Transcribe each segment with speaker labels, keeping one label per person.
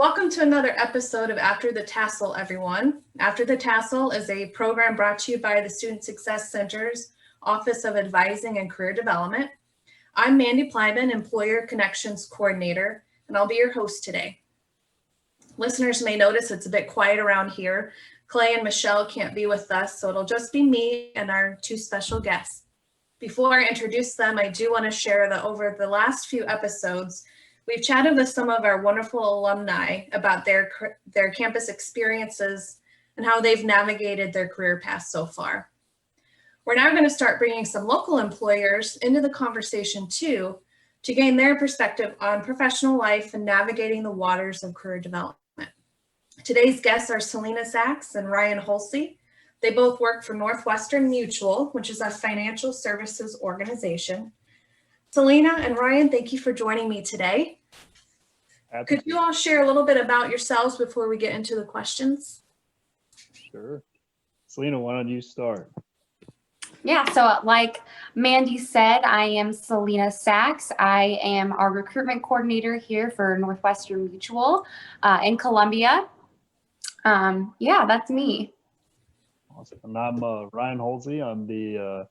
Speaker 1: Welcome to another episode of After the Tassel, everyone. After the Tassel is a program brought to you by the Student Success Center's Office of Advising and Career Development. I'm Mandy Plyman, Employer Connections Coordinator, and I'll be your host today. Listeners may notice it's a bit quiet around here. Clay and Michelle can't be with us, so it'll just be me and our two special guests. Before I introduce them, I do want to share that over the last few episodes, we've chatted with some of our wonderful alumni about their campus experiences and how they've navigated their career path so far. We're now going to start bringing some local employers into the conversation too, to gain their perspective on professional life and navigating the waters of career development. Today's guests are Salena Saxe and Ryan Hulsey. They both work for Northwestern Mutual, which is a financial services organization. Salena and Ryan, thank you for joining me today. Could you all share a little bit about yourselves before we get into the questions?
Speaker 2: Sure. Salena, why don't you start?
Speaker 3: Yeah, so like Mandy said, I am Salena Saxe. I am our recruitment coordinator here for Northwestern Mutual in Columbia. Yeah, that's me.
Speaker 2: Awesome. And I'm Ryan Hulsey. I'm the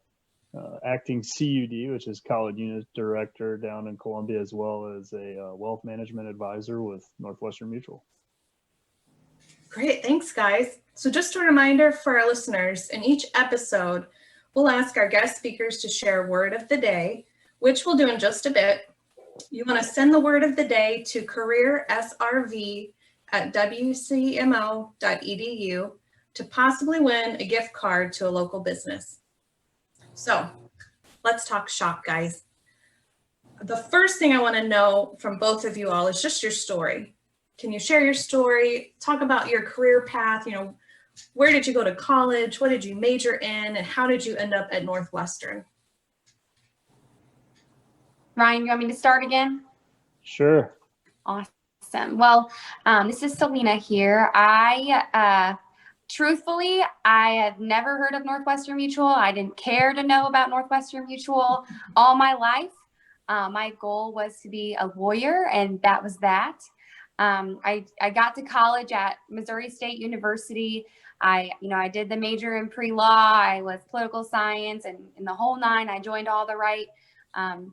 Speaker 2: acting CUD, which is College Unit Director down in Columbia, as well as a wealth management advisor with Northwestern Mutual.
Speaker 1: Great, thanks guys. So just a reminder for our listeners, in each episode, we'll ask our guest speakers to share word of the day, which we'll do in just a bit. You want to send the word of the day to careersrv@wcmo.edu to possibly win a gift card to a local business. So let's talk shop, guys. The first thing I want to know from both of you all is just your story. Can you share your story? Talk about your career path. Where did you go to college? What did you major in? And how did you end up at Northwestern?
Speaker 3: Ryan, you want me to start again?
Speaker 2: Sure.
Speaker 3: Awesome. Well, this is Salena here. Truthfully, I have never heard of Northwestern Mutual. I didn't care to know about Northwestern Mutual all my life. My goal was to be a lawyer, and that was that. I got to college at Missouri State University. I did the major in pre-law. I was political science and the whole nine. I joined all the right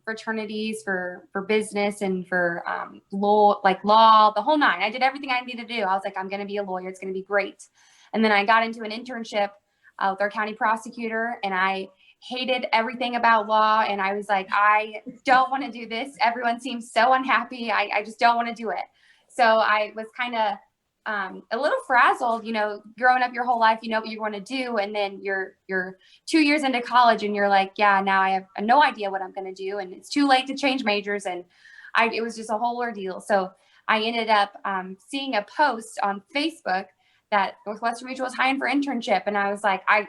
Speaker 3: fraternities for business and for law, the whole nine. I did everything I needed to do. I was like, I'm going to be a lawyer. It's going to be great. And then I got into an internship with our county prosecutor, and I hated everything about law. And I was like, I don't want to do this. Everyone seems so unhappy. I just don't want to do it. So I was kind of a little frazzled, growing up your whole life, you know what you want to do. And then you're 2 years into college and you're like, yeah, now I have no idea what I'm going to do. And it's too late to change majors. And it was just a whole ordeal. So I ended up seeing a post on Facebook that Northwestern Mutual was hiring for internship. And I was like, I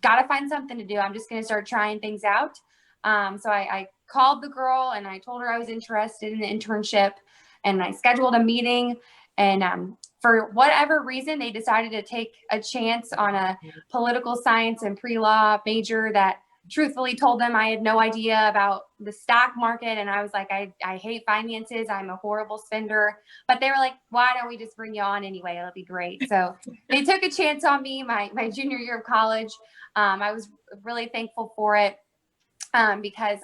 Speaker 3: got to find something to do. I'm just going to start trying things out. So I called the girl and I told her I was interested in the internship, and I scheduled a meeting. And for whatever reason, they decided to take a chance on a political science and pre-law major that truthfully told them I had no idea about the stock market. And I was like, I hate finances. I'm a horrible spender. But they were like, why don't we just bring you on anyway? It'll be great. So they took a chance on me my junior year of college. I was really thankful for it because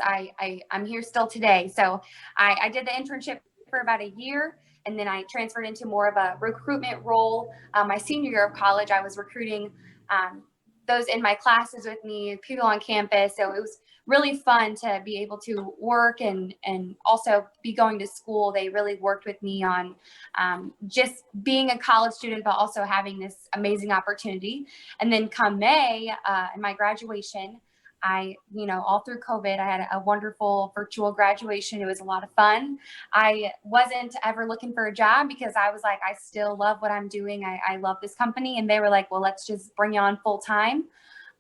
Speaker 3: I'm here still today. So I did the internship for about a year. And then I transferred into more of a recruitment role. My senior year of college, I was recruiting those in my classes with me, people on campus. So it was really fun to be able to work and also be going to school. They really worked with me on just being a college student, but also having this amazing opportunity. And then come May, in my graduation, all through COVID, I had a wonderful virtual graduation. It was a lot of fun. I wasn't ever looking for a job because I was like, I still love what I'm doing. I love this company. And they were like, well, let's just bring you on full time.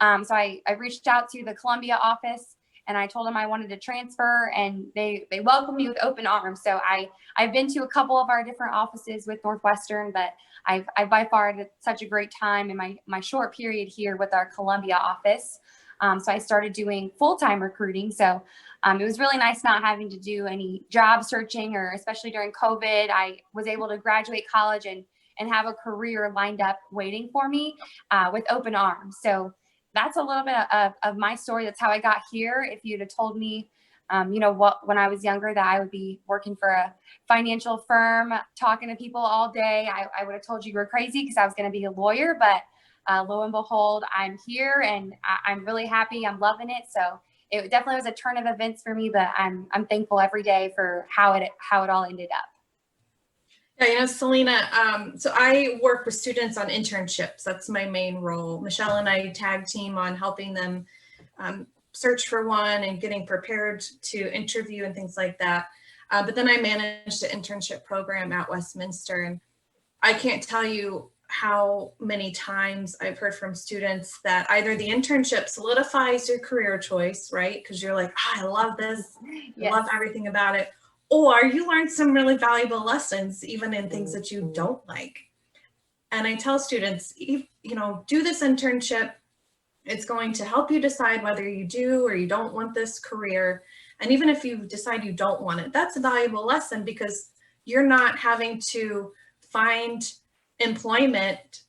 Speaker 3: So I reached out to the Columbia office and I told them I wanted to transfer, and they welcomed me with open arms. So I've been to a couple of our different offices with Northwestern, but I've by far had such a great time in my short period here with our Columbia office. So I started doing full-time recruiting. So it was really nice not having to do any job searching, or especially during COVID. I was able to graduate college and have a career lined up waiting for me with open arms. So that's a little bit of my story. That's how I got here. If you'd have told me, when I was younger, that I would be working for a financial firm, talking to people all day, I would have told you were crazy, because I was going to be a lawyer. But lo and behold, I'm here, and I'm really happy. I'm loving it. So it definitely was a turn of events for me, but I'm thankful every day for how it all ended up.
Speaker 1: Yeah, Salena, so I work with students on internships. That's my main role. Michelle and I tag team on helping them search for one and getting prepared to interview and things like that. But then I managed an internship program at Westminster, and I can't tell you how many times I've heard from students that either the internship solidifies your career choice, right? Because you're like, I love this,
Speaker 3: Yes.
Speaker 1: I love everything about it. Or you learn some really valuable lessons, even in things that you don't like. And I tell students, do this internship. It's going to help you decide whether you do or you don't want this career. And even if you decide you don't want it, that's a valuable lesson, because you're not having to find employment,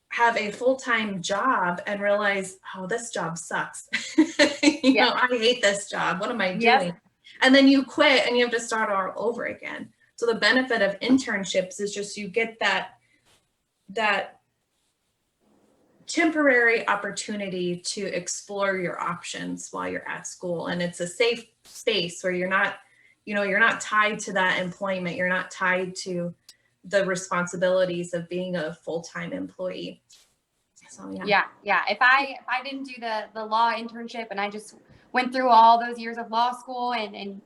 Speaker 1: have a full-time job, and realize, oh, this job sucks. I hate this job. What am I doing?
Speaker 3: Yep.
Speaker 1: And then you quit and you have to start all over again. So the benefit of internships is just you get that temporary opportunity to explore your options while you're at school. And it's a safe space where you're not tied to that employment. You're not tied to the responsibilities of being a full-time employee. So
Speaker 3: Yeah. If I didn't do the law internship, and I just went through all those years of law school and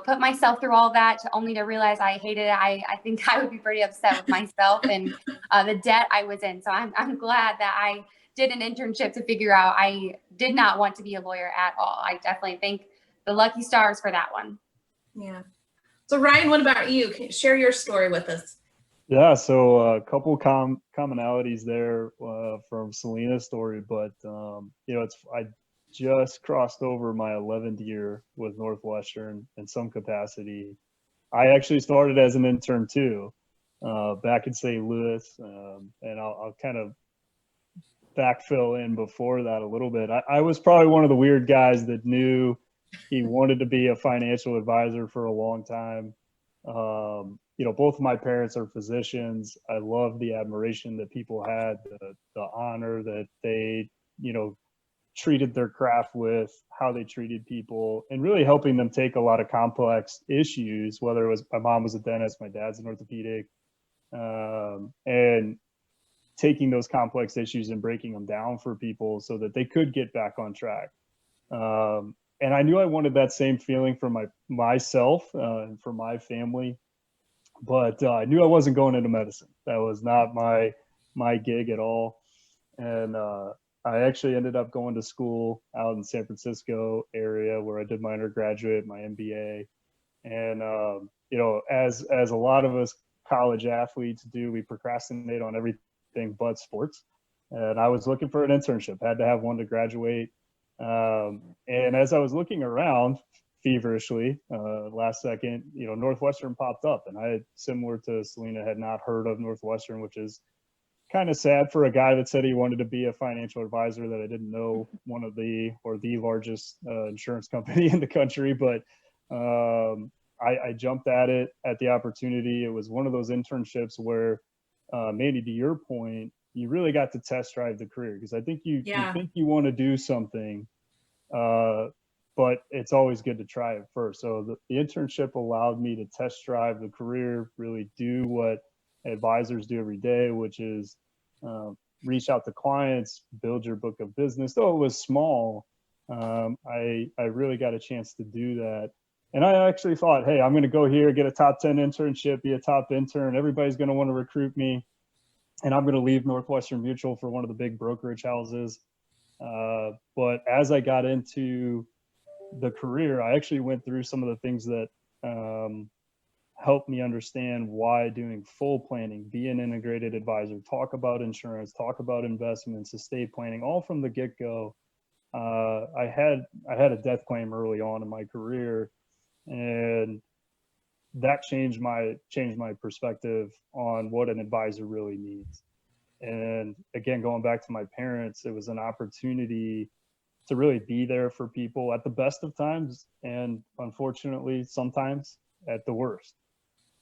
Speaker 3: put myself through all that only to realize I hated it, I think I would be pretty upset with myself and the debt I was in. So I'm glad that I did an internship to figure out I did not want to be a lawyer at all. I definitely thank the lucky stars for that one.
Speaker 1: Yeah. So Ryan, what about you? Can you share your story with us?
Speaker 2: Yeah, so a couple commonalities there from Salena's story, but I just crossed over my 11th year with Northwestern in some capacity. I actually started as an intern too, back in St. Louis, and I'll kind of backfill in before that a little bit. I was probably one of the weird guys that knew he wanted to be a financial advisor for a long time. Both of my parents are physicians. I love the admiration that people had, the honor that they, treated their craft with, how they treated people, and really helping them take a lot of complex issues, whether it was, my mom was a dentist, my dad's an orthopedic, and taking those complex issues and breaking them down for people so that they could get back on track. And I knew I wanted that same feeling for myself and for my family, but I knew I wasn't going into medicine. That was not my gig at all. And I actually ended up going to school out in San Francisco area where I did my undergraduate, my MBA. And, as a lot of us college athletes do, we procrastinate on everything but sports. And I was looking for an internship, had to have one to graduate. And as I was looking around feverishly, last second, Northwestern popped up, and I, similar to Salena, had not heard of Northwestern, which is kind of sad for a guy that said he wanted to be a financial advisor, that I didn't know one of the largest insurance company in the country. But I jumped at it, at the opportunity. It was one of those internships where, Mandy, to your point, you really got to test drive the career, because I think you think you want to do something, but it's always good to try it first. So the internship allowed me to test drive the career, really do what advisors do every day, which is reach out to clients, build your book of business. Though it was small, I really got a chance to do that. And I actually thought, hey, I'm going to go here, get a top 10 internship, be a top intern. Everybody's going to want to recruit me. And I'm going to leave Northwestern Mutual for one of the big brokerage houses. But as I got into the career, I actually went through some of the things that helped me understand why doing full planning, be an integrated advisor, talk about insurance, talk about investments, estate planning, all from the get-go I had a death claim early on in my career, and that changed my perspective on what an advisor really needs. And again, going back to my parents, it was an opportunity to really be there for people at the best of times, and unfortunately sometimes at the worst.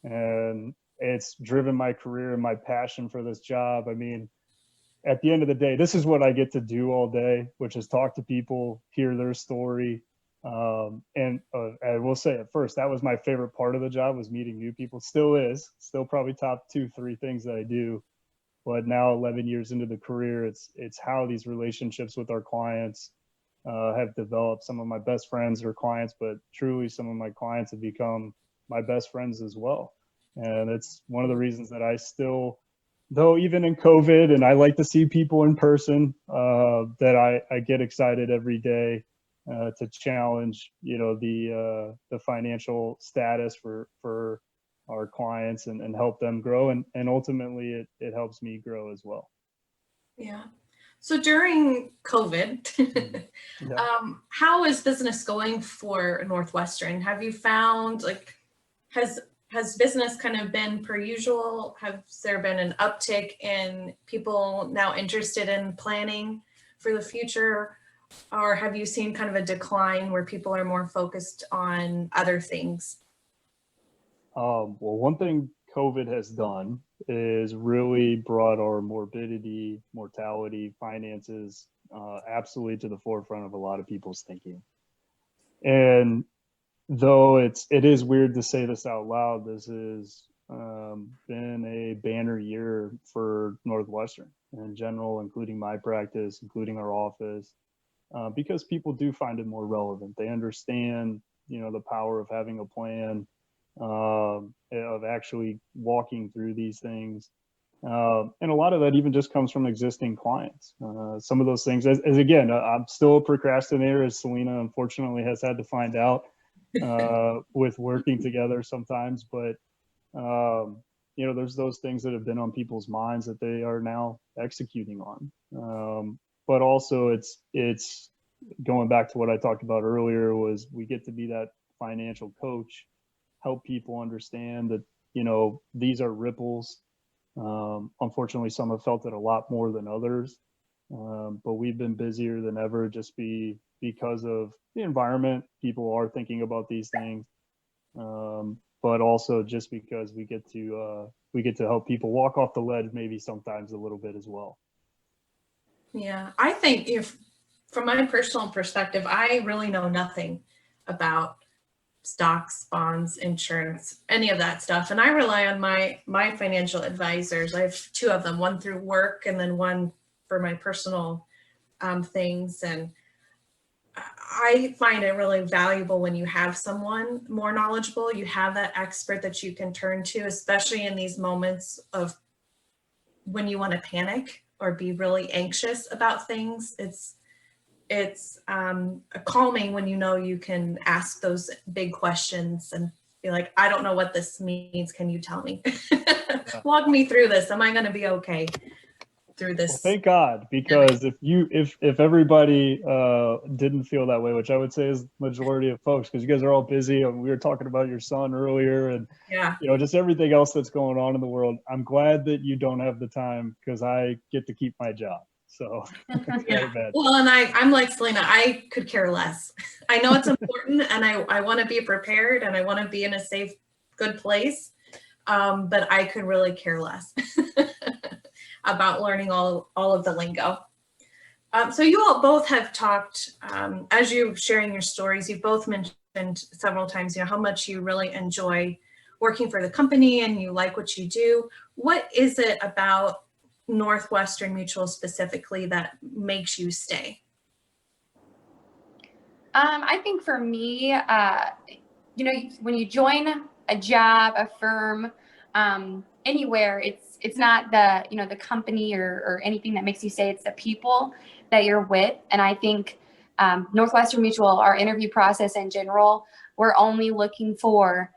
Speaker 2: And it's driven my career and my passion for this job. I mean, at the end of the day, this is what I get to do all day, which is talk to people, hear their story. And I will say at first, that was my favorite part of the job, was meeting new people. Still is, still probably top 2-3 things that I do. But now 11 years into the career, it's how these relationships with our clients have developed. Some of my best friends are clients, but truly some of my clients have become my best friends as well. And it's one of the reasons that I still, though even in COVID, and I like to see people in person, that I get excited every day to challenge, the financial status for our clients and help them grow. And ultimately it helps me grow as well.
Speaker 1: Yeah. So during COVID,
Speaker 2: Yeah.
Speaker 1: how is business going for Northwestern? Have you found, like, has business kind of been per usual? Has there been an uptick in people now interested in planning for the future? Or have you seen kind of a decline where people are more focused on other things?
Speaker 2: Well, one thing COVID has done is really brought our morbidity, mortality, finances absolutely to the forefront of a lot of people's thinking. And though it is weird to say this out loud, this has been a banner year for Northwestern in general, including my practice, including our office, because people do find it more relevant. They understand, the power of having a plan, of actually walking through these things. And a lot of that even just comes from existing clients. Some of those things, as again, I'm still a procrastinator, as Salena unfortunately has had to find out with working together sometimes. But, there's those things that have been on people's minds that they are now executing on. But also it's going back to what I talked about earlier, was we get to be that financial coach, help people understand that, these are ripples. Unfortunately, some have felt it a lot more than others. But we've been busier than ever just because of the environment. People are thinking about these things. But also just because we get to help people walk off the ledge, maybe sometimes a little bit as well.
Speaker 1: Yeah, I think from my personal perspective, I really know nothing about stocks, bonds, insurance, any of that stuff. And I rely on my financial advisors. I have 2 of them, one through work and then one for my personal things. And I find it really valuable when you have someone more knowledgeable, you have that expert that you can turn to, especially in these moments of when you want to panic or be really anxious about things. It's calming when you can ask those big questions and be like, I don't know what this means. Can you tell me? Walk me through this. Am I going to be okay through this?
Speaker 2: Well, thank God, because if everybody didn't feel that way, which I would say is the majority of folks, because you guys are all busy, and we were talking about your son earlier, and just everything else that's going on in the world. I'm glad that you don't have the time, because I get to keep my job. So
Speaker 1: well, and I'm like Salena, I could care less. I know it's important, and I want to be prepared, and I want to be in a safe, good place. But I could really care less about learning all of the lingo. So you all both have talked, as you sharing your stories, you've both mentioned several times, how much you really enjoy working for the company and you like what you do. What is it about Northwestern Mutual specifically that makes you stay?
Speaker 3: I think for me, when you join a job, a firm, anywhere, it's not the company or anything that makes you stay. It's the people that you're with. And I think Northwestern Mutual, our interview process in general, we're only looking for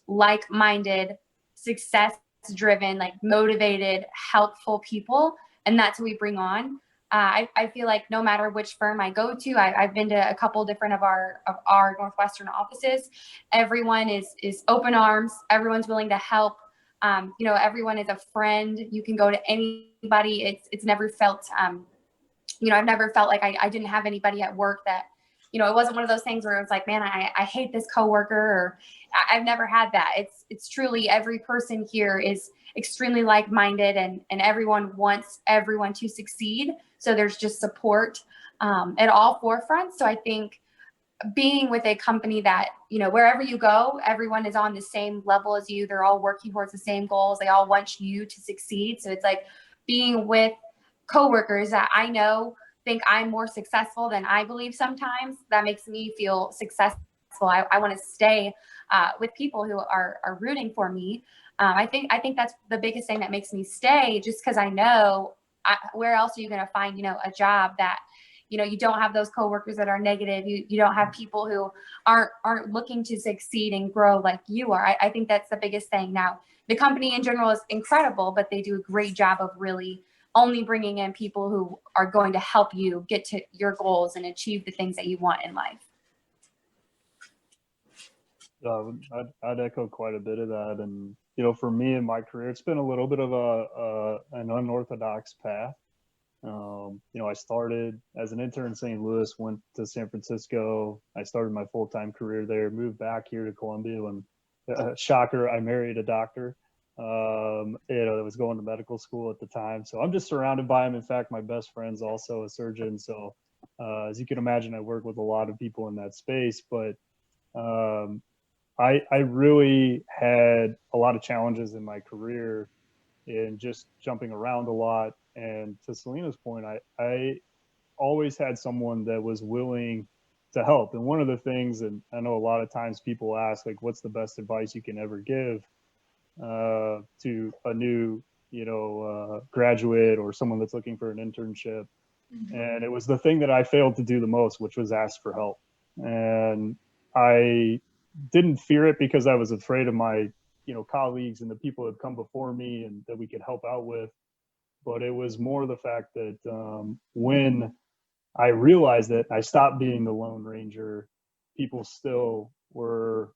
Speaker 3: like-minded, success-driven, like motivated, helpful people, and that's what we bring on. I feel like no matter which firm I go to, I've been to a couple different of our Northwestern offices. Everyone is open arms. Everyone's willing to help. Everyone is a friend. You can go to anybody. It's never felt, I've never felt like I didn't have anybody at work that, it wasn't one of those things where it was like, man, I hate this coworker, or I've never had that. It's truly every person here is extremely like-minded, and everyone wants everyone to succeed. So there's just support at all forefronts. So I think being with a company that, wherever you go, everyone is on the same level as you. They're all working towards the same goals. They all want you to succeed. So it's like being with coworkers that I know think I'm more successful than I believe sometimes. That makes me feel successful. I want to stay with people who are rooting for me. I think that's the biggest thing that makes me stay, just because I know where else are you going to find, a job that, you don't have those coworkers that are negative. You don't have people who aren't looking to succeed and grow like you are. I think that's the biggest thing. Now, the company in general is incredible, but they do a great job of really only bringing in people who are going to help you get to your goals and achieve the things that you want in life.
Speaker 2: I'd echo quite a bit of that. And, for me in my career, it's been a little bit of an unorthodox path. I started as an intern in St. Louis, went to San Francisco. I started my full-time career there, moved back here to Columbia when, shocker, I married a doctor. I was going to medical school at the time. So I'm just surrounded by them. In fact, my best friend's also a surgeon. So as you can imagine, I work with a lot of people in that space, but I really had a lot of challenges in my career in just jumping around a lot. And to Salena's point, I always had someone that was willing to help. And one of the things, and I know a lot of times people ask, like, what's the best advice you can ever give to a new, graduate or someone that's looking for an internship. Mm-hmm. And it was the thing that I failed to do the most, which was ask for help. And I didn't fear it because I was afraid of my, colleagues and the people that had come before me and that we could help out with. But it was more the fact that when I realized that I stopped being the Lone Ranger, people still were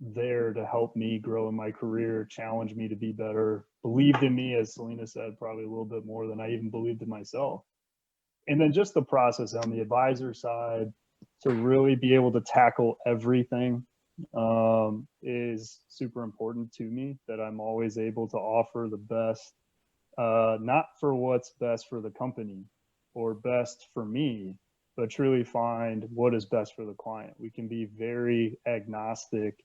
Speaker 2: there to help me grow in my career, challenge me to be better, believed in me, as Salena said, probably a little bit more than I even believed in myself. And then just the process on the advisor side to really be able to tackle everything is super important to me, that I'm always able to offer the best, not for what's best for the company or best for me, but truly find what is best for the client. We can be very agnostic,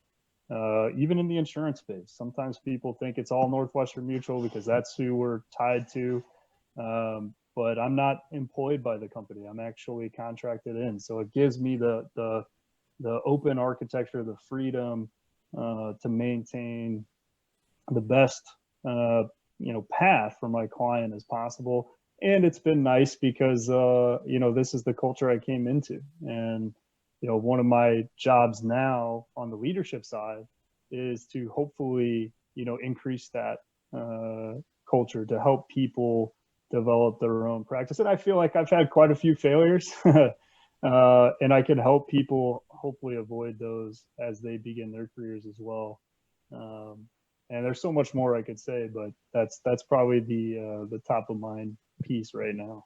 Speaker 2: even in the insurance space. Sometimes people think it's all Northwestern Mutual because that's who we're tied to. But I'm not employed by the company. I'm actually contracted in. So it gives me the open architecture, the freedom to maintain the best path for my client as possible. And it's been nice because this is the culture I came into. And one of my jobs now on the leadership side is to hopefully increase that culture, to help people develop their own practice. And I feel like I've had quite a few failures and I can help people hopefully avoid those as they begin their careers as well. And there's so much more I could say, but that's probably the top of mind piece right now.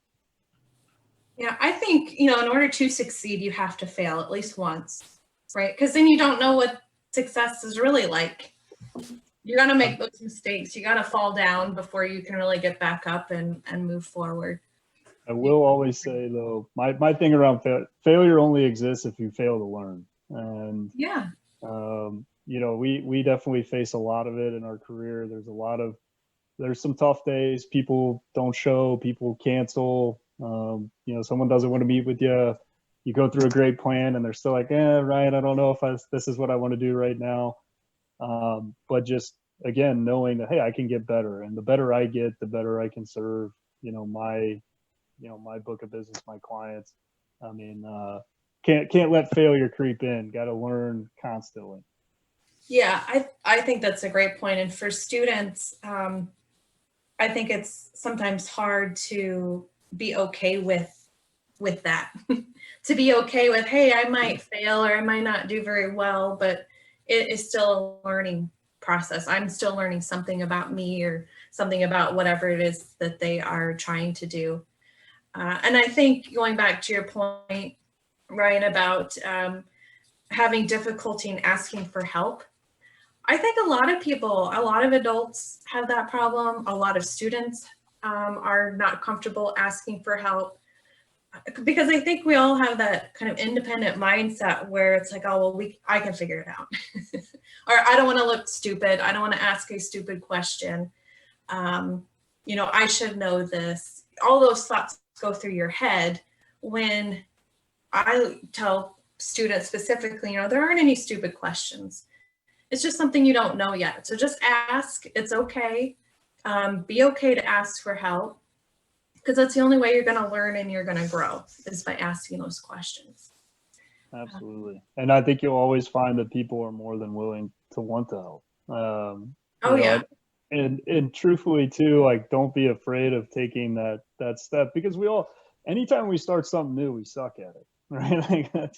Speaker 1: Yeah, I think, in order to succeed, you have to fail at least once, right? Because then you don't know what success is really like. You're going to make those mistakes. You got to fall down before you can really get back up and move forward.
Speaker 2: I will always say, though, my thing around failure only exists if you fail to learn. And
Speaker 1: yeah,
Speaker 2: we definitely face a lot of it in our career. There's some tough days. People don't show, people cancel. Someone doesn't want to meet with you. You go through a great plan and they're still like, Ryan, I don't know if this is what I want to do right now. But just, again, knowing that, hey, I can get better. And the better I get, the better I can serve, my book of business, my clients. I mean, can't let failure creep in. Got to learn constantly.
Speaker 1: Yeah, I think that's a great point. And for students, I think it's sometimes hard to be okay with that. To be okay with, hey, I might fail or I might not do very well, but it is still a learning process. I'm still learning something about me or something about whatever it is that they are trying to do. And I think going back to your point, Ryan, about having difficulty in asking for help, I think a lot of people, a lot of adults have that problem. A lot of students are not comfortable asking for help because I think we all have that kind of independent mindset where it's like, oh, well, I can figure it out. Or I don't want to look stupid. I don't want to ask a stupid question. I should know this. All those thoughts go through your head when I tell students specifically, there aren't any stupid questions. It's just something you don't know yet. So just ask. It's okay. Be okay to ask for help because that's the only way you're going to learn and you're going to grow is by asking those questions.
Speaker 2: Absolutely. And I think you'll always find that people are more than willing to want to help.
Speaker 1: Yeah.
Speaker 2: And truthfully too, like, don't be afraid of taking that step because anytime we start something new, we suck at it, right? Like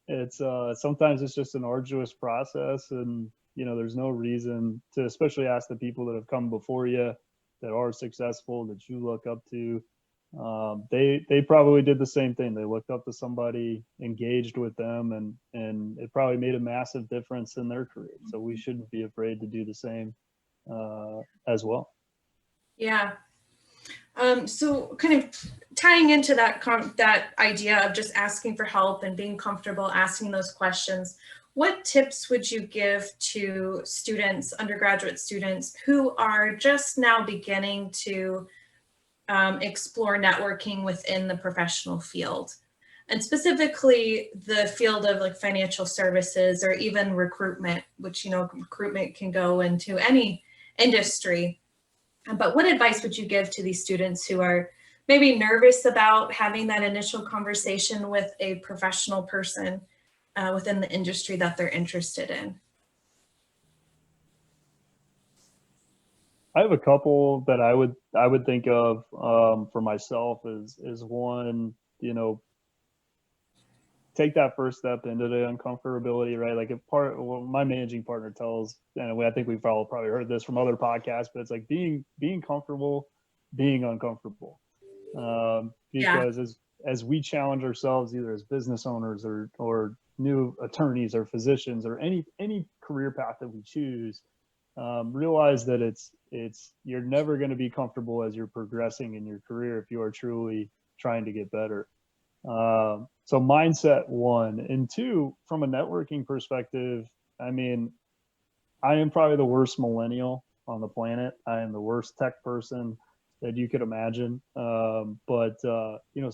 Speaker 2: it's sometimes it's just an arduous process and, there's no reason to, especially ask the people that have come before you that are successful, that you look up to. They probably did the same thing. They looked up to somebody, engaged with them, and it probably made a massive difference in their career. So we shouldn't be afraid to do the same as well.
Speaker 1: Yeah. So kind of tying into that idea of just asking for help and being comfortable asking those questions, what tips would you give to students, undergraduate students who are just now beginning to explore networking within the professional field, and specifically the field of like financial services or even recruitment, which, recruitment can go into any industry. But what advice would you give to these students who are maybe nervous about having that initial conversation with a professional person within the industry that they're interested in?
Speaker 2: I have a couple that I would think of for myself is one, take that first step into the uncomfortability, right? Like my managing partner tells, and I think we've all probably heard this from other podcasts, but it's like being comfortable, being uncomfortable. Because as we challenge ourselves, either as business owners or new attorneys or physicians or any career path that we choose, realize that you're never going to be comfortable as you're progressing in your career if you are truly trying to get better. So mindset, one. And two, from a networking perspective, I mean, I am probably the worst millennial on the planet. I am the worst tech person that you could imagine. But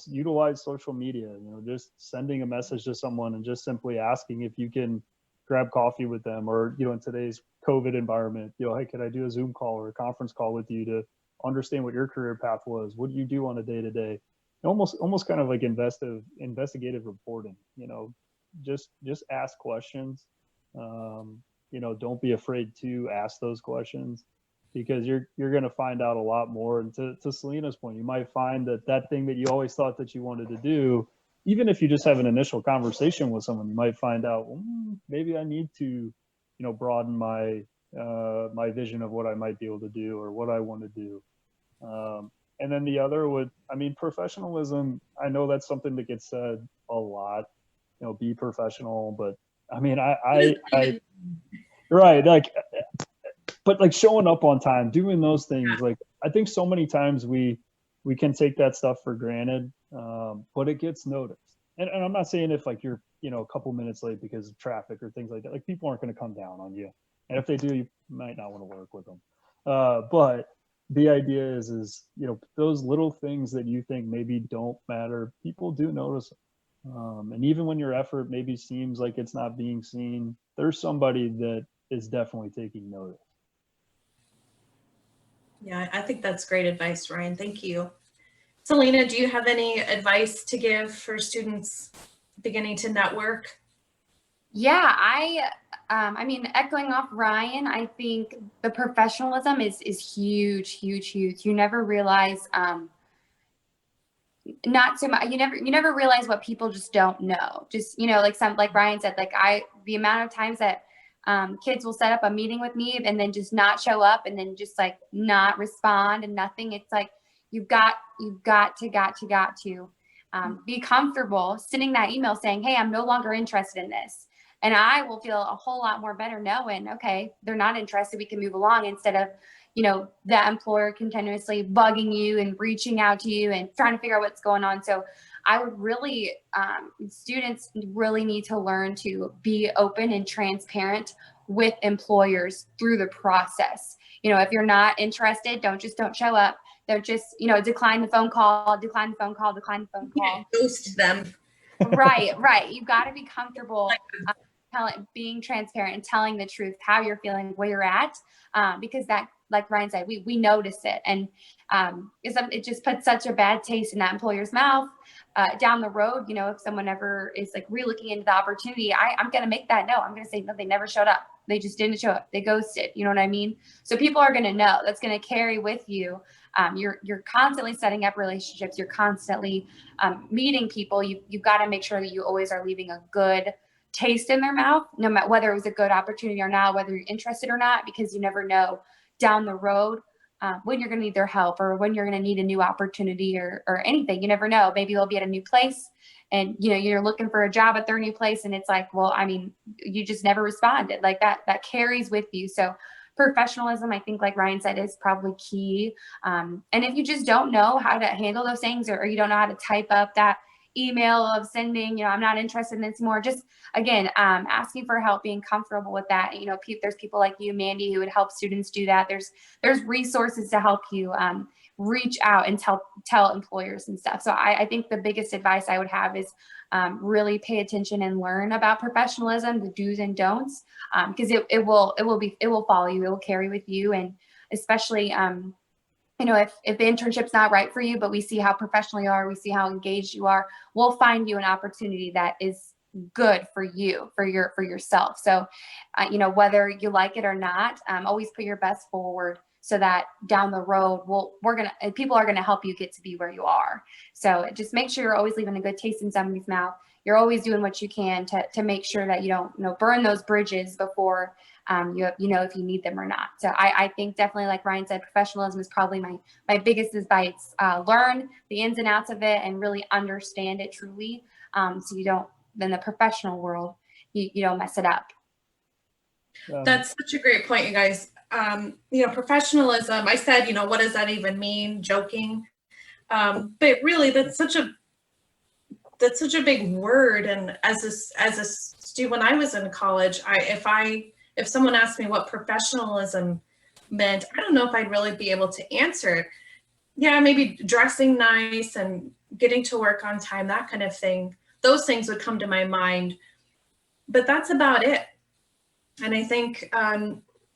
Speaker 2: utilize social media, just sending a message to someone and just simply asking if you can grab coffee with them, or, in today's COVID environment, hey, could I do a Zoom call or a conference call with you to understand what your career path was? What do you do on a day-to-day? Almost kind of like investigative reporting, just ask questions. Don't be afraid to ask those questions, because you're going to find out a lot more. And to Salena's point, you might find that thing that you always thought that you wanted to do, even if you just have an initial conversation with someone, you might find out, maybe I need to, broaden my vision of what I might be able to do or what I want to do. And then the other professionalism. I know that's something that gets said a lot, be professional, but I mean, I right. Like showing up on time, doing those things, like I think so many times we can take that stuff for granted, but it gets noticed. And I'm not saying if like you're, a couple minutes late because of traffic or things like that, like people aren't going to come down on you. And if they do, you might not want to work with them. But the idea is, those little things that you think maybe don't matter, people do notice them. And even when your effort maybe seems like it's not being seen, there's somebody that is definitely taking notice.
Speaker 1: Yeah, I think that's great advice, Ryan. Thank you. Salena, do you have any advice to give for students beginning to network?
Speaker 3: Yeah, I mean, echoing off Ryan, I think the professionalism is huge, huge, huge. You never realize not so much. You never realize what people just don't know. Just, like Ryan said, the amount of times that kids will set up a meeting with me and then just not show up and then just like not respond and nothing. It's like, you've got to be comfortable sending that email saying, hey, I'm no longer interested in this. And I will feel a whole lot more better knowing, okay, they're not interested. We can move along, instead of, that employer continuously bugging you and reaching out to you and trying to figure out what's going on. So I would really, students really need to learn to be open and transparent with employers through the process. If you're not interested, don't show up. Don't just, decline the phone call.
Speaker 1: Ghost them.
Speaker 3: Right. You've got to be comfortable being transparent and telling the truth, how you're feeling, where you're at, because that, like Ryan said, we notice it, and it just puts such a bad taste in that employer's mouth down the road. If someone ever is like re-looking into the opportunity, I'm going to make that note. I'm going to say, no, they never showed up. They just didn't show up. They ghosted. You know what I mean? So people are going to know. That's going to carry with you. You're constantly setting up relationships. You're constantly meeting people. You've got to make sure that you always are leaving a good taste in their mouth, no matter whether it was a good opportunity or not, whether you're interested or not, because you never know down the road when you're going to need their help, or when you're going to need a new opportunity, or anything. You never know. Maybe they'll be at a new place and you're looking for a job at their new place, and it's like, well, I mean, you just never responded. Like that carries with you. So professionalism, I think, like Ryan said, is probably key. And if you just don't know how to handle those things, or you don't know how to type up that email of sending, I'm not interested in this anymore, just again, asking for help, being comfortable with that. There's people like you, Mandy, who would help students do that. There's resources to help you reach out and tell employers and stuff. So I think the biggest advice I would have is really pay attention and learn about professionalism, the do's and don'ts, because it will follow you, it will carry with you. And especially if the internship's not right for you, but we see how professional you are, we see how engaged you are, we'll find you an opportunity that is good for you, for yourself. So, whether you like it or not, always put your best forward, so that down the road, people are gonna help you get to be where you are. So just make sure you're always leaving a good taste in somebody's mouth. You're always doing what you can to make sure that you don't, burn those bridges before if you need them or not. So I think definitely, like Ryan said, professionalism is probably my biggest advice. Learn the ins and outs of it and really understand it truly. So you don't, in the professional world, you don't mess it up.
Speaker 1: That's such a great point, you guys. Professionalism, I said, what does that even mean? Joking. But really, that's such a big word. And as a student, when I was in college, if someone asked me what professionalism meant, I don't know if I'd really be able to answer it. Yeah, maybe dressing nice and getting to work on time, that kind of thing. Those things would come to my mind, but that's about it. And I think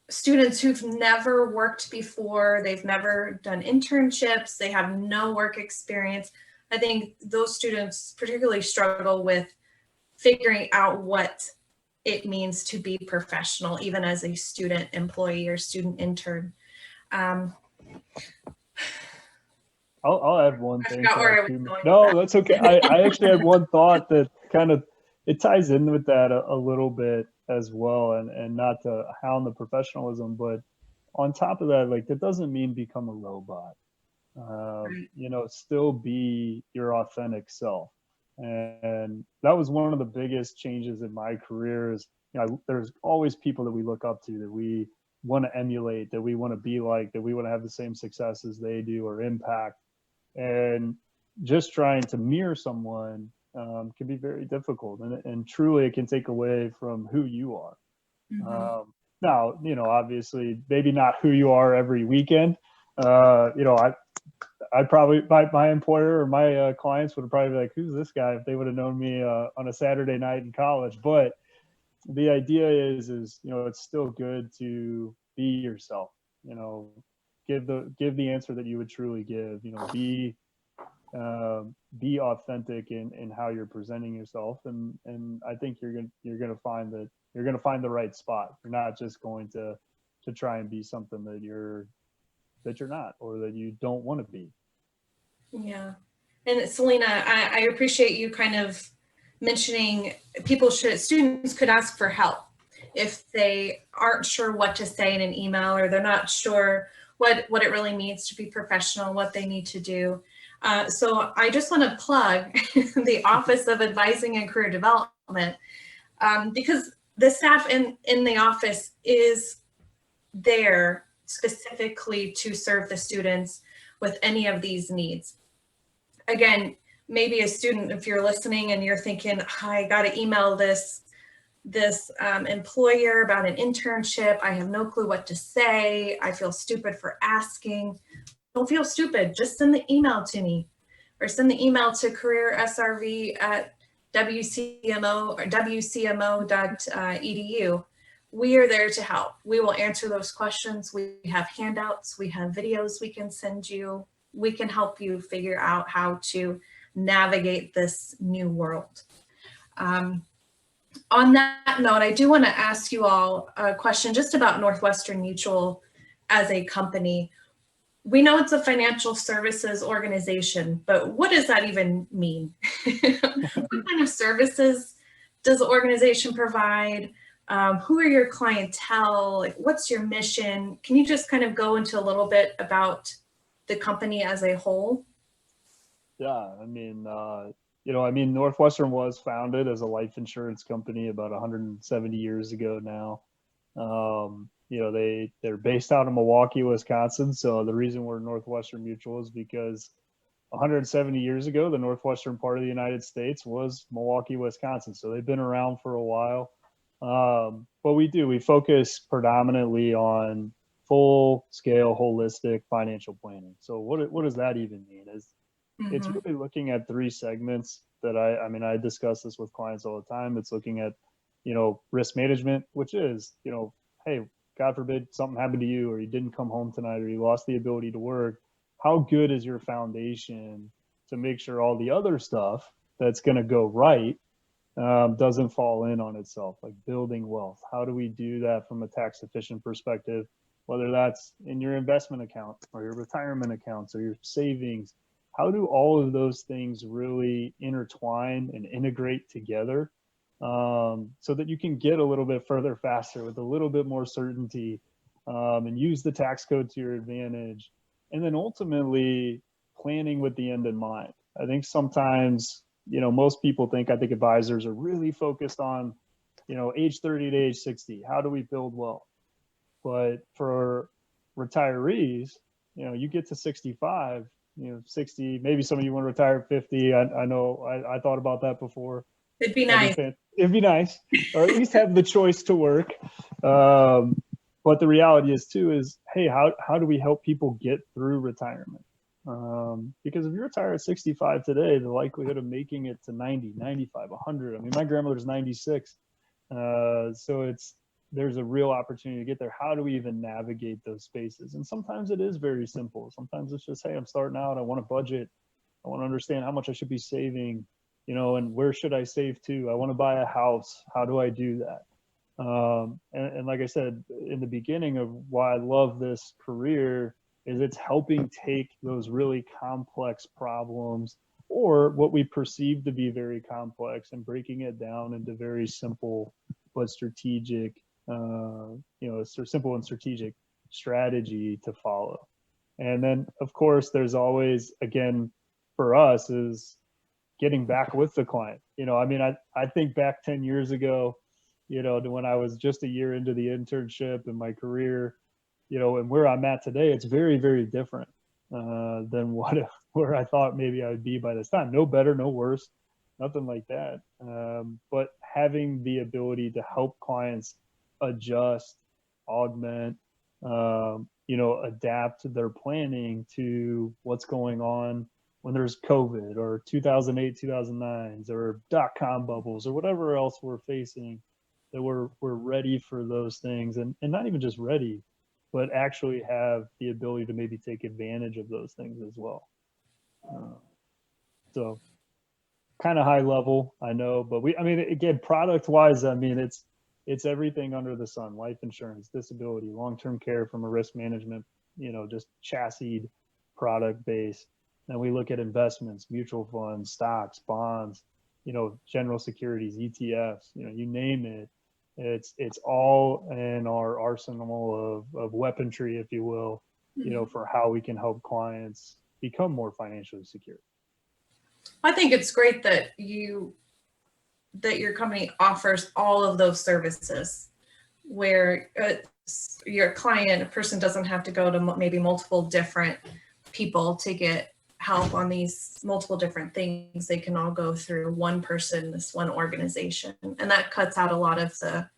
Speaker 1: students who've never worked before, they've never done internships, they have no work experience, I think those students particularly struggle with figuring out what it means to be professional, even as a student employee or student intern.
Speaker 2: I'll add one thing.
Speaker 1: No,
Speaker 2: that's okay. I actually had one thought that kind of, it ties in with that a little bit as well, and not to hound the professionalism, but on top of that, like, that doesn't mean become a robot. Still be your authentic self. And that was one of the biggest changes in my career is, there's always people that we look up to, that we want to emulate, that we want to be like, that we want to have the same success as they do, or impact. And just trying to mirror someone can be very difficult, and truly it can take away from who you are. Mm-hmm. Now, obviously maybe not who you are every weekend. I probably, my employer or my clients would probably be like, who's this guy, if they would have known me on a Saturday night in college. But the idea is it's still good to be yourself. Give the answer that you would truly give. Be authentic in how you're presenting yourself, and I think you're gonna find that you're gonna find the right spot. You're not just going to try and be something that you're not, or that you don't want to be.
Speaker 1: Yeah. And Salena, I appreciate you kind of mentioning students could ask for help if they aren't sure what to say in an email, or they're not sure what it really means to be professional, what they need to do. So I just want to plug the Office of Advising and Career Development, because the staff in the office is there specifically to serve the students with any of these needs. Again, maybe a student, if you're listening and you're thinking, I got to email this employer about an internship. I have no clue what to say. I feel stupid for asking. Don't feel stupid. Just send the email to me, or send the email to careersrv@wcmo or wcmo.edu. We are there to help. We will answer those questions. We have handouts. We have videos we can send you. We can help you figure out how to navigate this new world. On that note, I do want to ask you all a question just about Northwestern Mutual as a company. We know it's a financial services organization, but what does that even mean? What kind of services does the organization provide? Who are your clientele? Like, what's your mission? Can you just kind of go into a little bit about the company as a whole?
Speaker 2: Yeah, I mean, Northwestern was founded as a life insurance company about 170 years ago now. They're based out of Milwaukee, Wisconsin. So the reason we're Northwestern Mutual is because 170 years ago, the northwestern part of the United States was Milwaukee, Wisconsin. So they've been around for a while. But we focus predominantly on full scale, holistic financial planning. So what does that even mean? It's really looking at three segments that I discuss this with clients all the time. It's looking at, risk management, which is, hey, God forbid something happened to you, or you didn't come home tonight, or you lost the ability to work. How good is your foundation to make sure all the other stuff that's going to go right doesn't fall in on itself, like building wealth? How do we do that from a tax efficient perspective, whether that's in your investment account or your retirement accounts or your savings? How do all of those things really intertwine and integrate together so that you can get a little bit further faster with a little bit more certainty, and use the tax code to your advantage? And then ultimately planning with the end in mind. I think sometimes, most people think advisors are really focused on, age 30 to age 60. How do we build wealth? But for retirees, you get to 65, 60, maybe some of you want to retire at 50. I know I thought about that before.
Speaker 1: It'd be nice.
Speaker 2: It'd be nice, or at least have the choice to work. But the reality is hey, how do we help people get through retirement? Because if you retire at 65 today, the likelihood of making it to 90, 95, 100. I mean, my grandmother's 96. So there's a real opportunity to get there. How do we even navigate those spaces? And sometimes it is very simple. Sometimes it's just, hey, I'm starting out. I want a budget. I want to understand how much I should be saving, and where should I save to? I want to buy a house. How do I do that? And like I said in the beginning of why I love this career is it's helping take those really complex problems, or what we perceive to be very complex, and breaking it down into very simple but strategic, simple and strategic strategy to follow. And then of course there's always, again, for us, is getting back with the client. I think back 10 years ago, to when I was just a year into the internship in my career, and where I'm at today, it's very, very different than where I thought maybe I would be by this time. No better, no worse, nothing like that. But having the ability to help clients adjust, augment, adapt their planning to what's going on when there's COVID or 2008, 2009s or .com bubbles or whatever else we're facing, that we're ready for those things, and not even just ready, but actually have the ability to maybe take advantage of those things as well. So kind of high level, I know, but again, product wise, it's everything under the sun: life insurance, disability, long-term care from a risk management, just chassis product base. Then we look at investments, mutual funds, stocks, bonds, general securities, ETFs, you name it. It's all in our arsenal of weaponry, if you will, for how we can help clients become more financially secure.
Speaker 1: I think it's great that your company offers all of those services, where your client, a person, doesn't have to go to maybe multiple different people to get help on these multiple different things. They can all go through one person, this one organization, and that cuts out a lot of the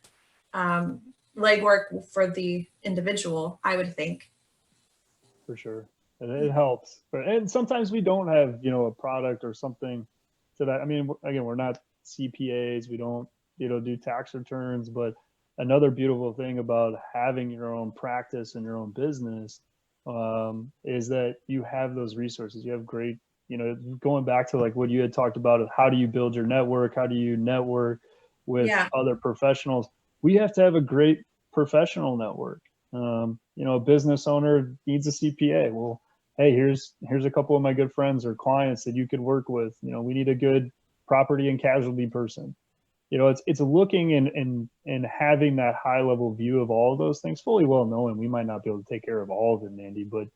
Speaker 1: legwork for the individual, I would think.
Speaker 2: For sure. And it helps. And sometimes we don't have, a product or something to that. I mean, again, we're not CPAs. We don't, do tax returns. But another beautiful thing about having your own practice and your own business is that you have those resources. You have great, going back to like what you had talked about, of how do you build your network? How do you network with other professionals? We have to have a great professional network. A business owner needs a CPA. Well, hey, here's a couple of my good friends or clients that you could work with. We need a good property and casualty person. It's looking and having that high level view of all of those things, fully well knowing we might not be able to take care of all of it, Mandy, but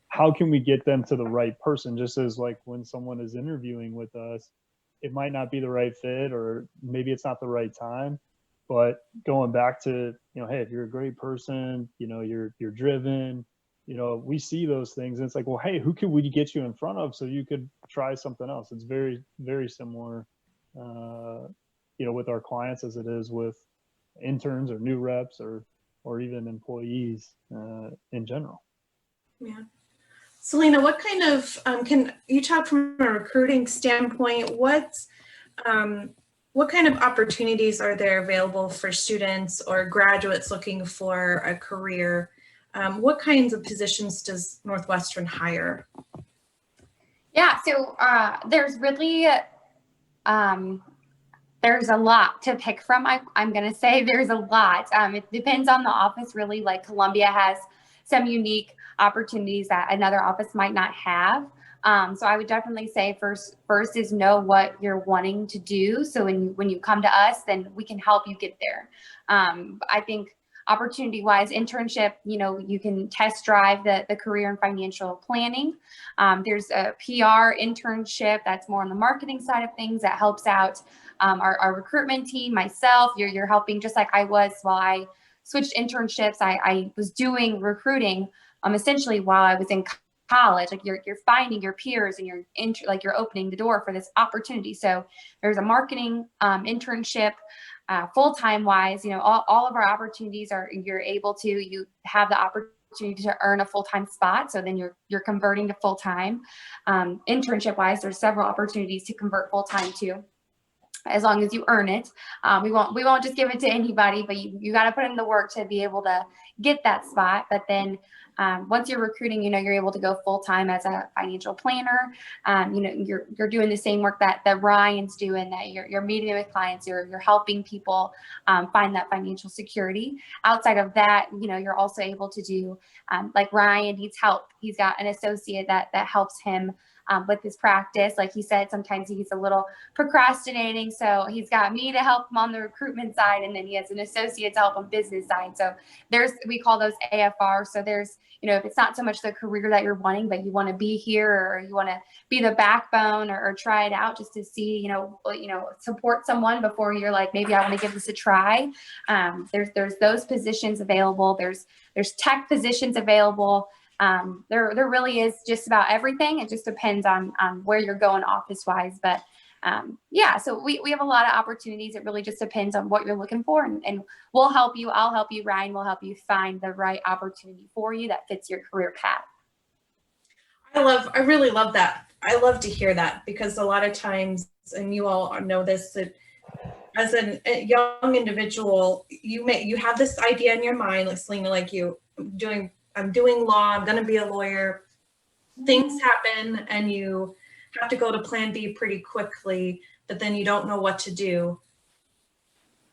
Speaker 2: how can we get them to the right person? Just as like when someone is interviewing with us, it might not be the right fit, or maybe it's not the right time. But going back to, hey, if you're a great person, you're driven, we see those things, and it's like, well, hey, who could we get you in front of so you could try something else? It's very, very similar, with our clients as it is with interns or new reps or even employees in general.
Speaker 1: Yeah. Salena, what kind of, can you talk from a recruiting standpoint, what kind of opportunities are there available for students or graduates looking for a career? What kinds of positions does Northwestern hire?
Speaker 3: Yeah, so there's really, there's a lot to pick from. I'm going to say there's a lot. It depends on the office, really. Like Columbia has some unique opportunities that another office might not have. So I would definitely say first is know what you're wanting to do. So when you come to us, then we can help you get there. I think opportunity wise, internship, you can test drive the career and financial planning. There's a PR internship that's more on the marketing side of things that helps out our recruitment team, myself. You're helping, just like I was while I switched internships. I was doing recruiting essentially while I was in college. Like you're finding your peers and you're opening the door for this opportunity. So there's a marketing internship. Full-time wise, all of our opportunities you have the opportunity to earn a full-time spot. So then you're converting to full-time. Internship wise, there's several opportunities to convert full-time too, as long as you earn it. We won't just give it to anybody, but you got to put in the work to be able to get that spot. But then once you're recruiting, you're able to go full-time as a financial planner. You're doing the same work that Ryan's doing, that you're meeting with clients, you're helping people find that financial security. Outside of that, you're also able to do, like Ryan needs help. He's got an associate that helps him with his practice. Like he said, sometimes he's a little procrastinating. So he's got me to help him on the recruitment side. And then he has an associate to help on business side. So we call those AFR. So there's, if it's not so much the career that you're wanting, but you want to be here, or you want to be the backbone or try it out just to see, support someone before you're like, maybe I want to give this a try. There's those positions available. There's tech positions available. There really is just about everything. It just depends on where you're going office wise. But so we have a lot of opportunities. It really just depends on what you're looking for, and we'll help you. I'll help you. Ryan will help you find the right opportunity for you that fits your career path.
Speaker 1: I really love that. I love to hear that, because a lot of times, and you all know this, that as a young individual, you have this idea in your mind, like Salena, like I'm doing law, I'm going to be a lawyer. Things happen and you have to go to plan B pretty quickly, but then you don't know what to do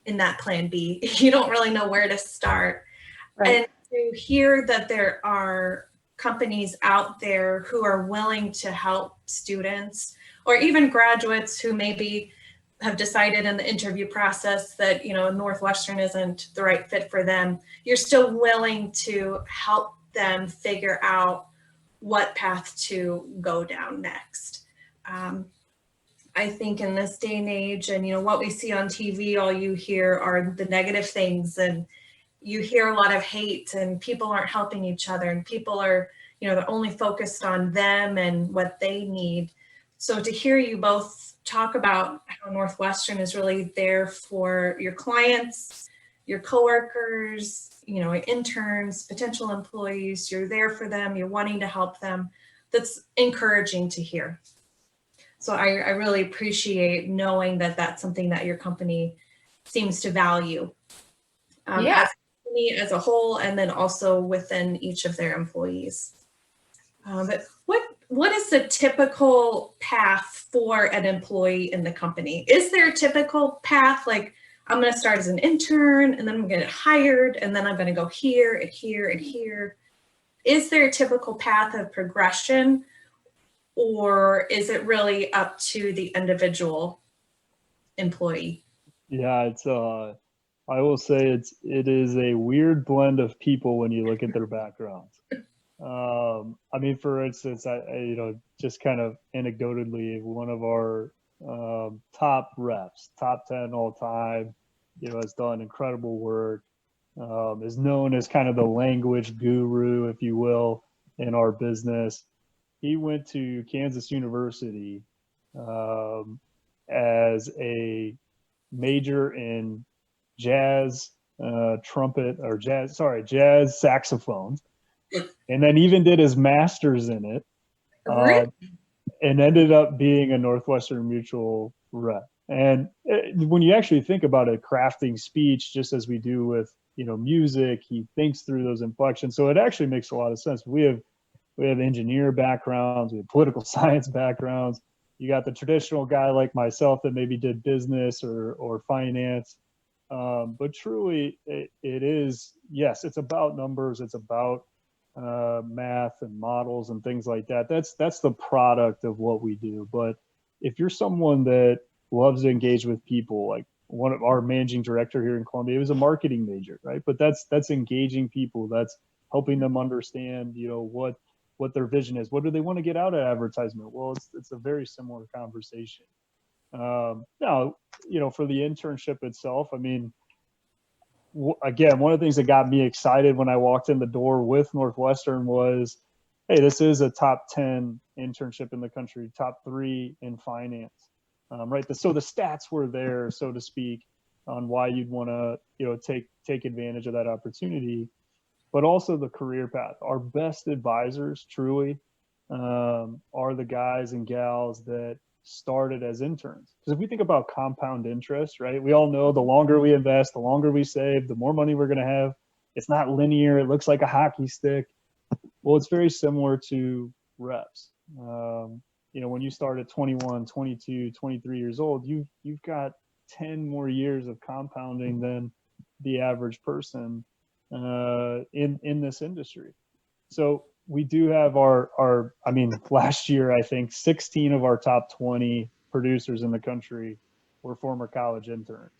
Speaker 1: in that plan B. You don't really know where to start. Right. And to hear that there are companies out there who are willing to help students or even graduates who maybe have decided in the interview process that, Northwestern isn't the right fit for them, you're still willing to help them figure out what path to go down next. I think in this day and age, and what we see on TV, all you hear are the negative things, and you hear a lot of hate, and people aren't helping each other, and people are, they're only focused on them and what they need. So to hear you both talk about how Northwestern is really there for your clients, your coworkers, interns, potential employees, you're there for them, you're wanting to help them, that's encouraging to hear. So I really appreciate knowing that that's something that your company seems to value as a company as a whole, and then also within each of their employees. But what is the typical path for an employee in the company? Is there a typical path, like I'm going to start as an intern and then I'm going to get hired and then I'm going to go here and here and here? Is there a typical path of progression, or is it really up to the individual employee?
Speaker 2: Yeah, it's I will say it is a weird blend of people when you look at their backgrounds. I mean, for instance, I just kind of anecdotally, one of our top reps, top 10 all time, has done incredible work, is known as kind of the language guru, if you will, in our business. He went to Kansas University as a major in jazz jazz saxophone, and then even did his master's in it, and ended up being a Northwestern Mutual rep. And when you actually think about it, crafting speech, just as we do with music, he thinks through those inflections. So it actually makes a lot of sense. We have engineer backgrounds, we have political science backgrounds. You got the traditional guy like myself that maybe did business or finance. But truly, it is, yes, it's about numbers. It's about math and models and things like that. That's the product of what we do. But if you're someone that loves to engage with people, like one of our managing director here in Columbia, he was a marketing major, right? But that's engaging people. That's helping them understand, what their vision is. What do they want to get out of advertisement? Well, it's a very similar conversation. Now, for the internship itself, I mean, again, one of the things that got me excited when I walked in the door with Northwestern was, hey, this is a top 10 internship in the country, top 3 in finance, right? So the stats were there, so to speak, on why you'd want to, take advantage of that opportunity. But also the career path. Our best advisors truly are the guys and gals that started as interns. Because if we think about compound interest, right, we all know the longer we invest, the longer we save, the more money we're going to have. It's not linear. It looks like a hockey stick. Well, it's very similar to reps. When you start at 21, 22, 23 years old, you've got 10 more years of compounding than the average person in this industry. So we do have last year, I think 16 of our top 20 producers in the country were former college interns.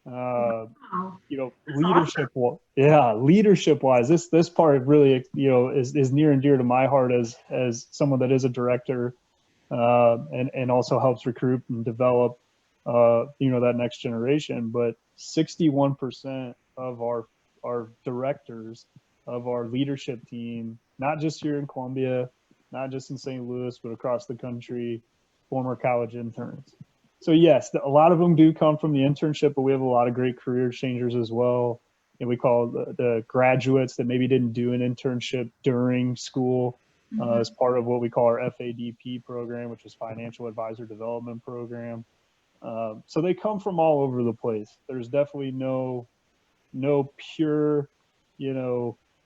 Speaker 1: Wow.
Speaker 2: Leadership, awesome. Leadership wise, this part really, is near and dear to my heart as someone that is a director, and also helps recruit and develop, that next generation. But 61% of our directors of our leadership team, not just here in Columbia, not just in St. Louis, but across the country, former college interns. So yes, a lot of them do come from the internship, but we have a lot of great career changers as well. And we call the graduates that maybe didn't do an internship during school as part of what we call our FADP program, which is Financial Advisor Development Program. So they come from all over the place. There's definitely no pure,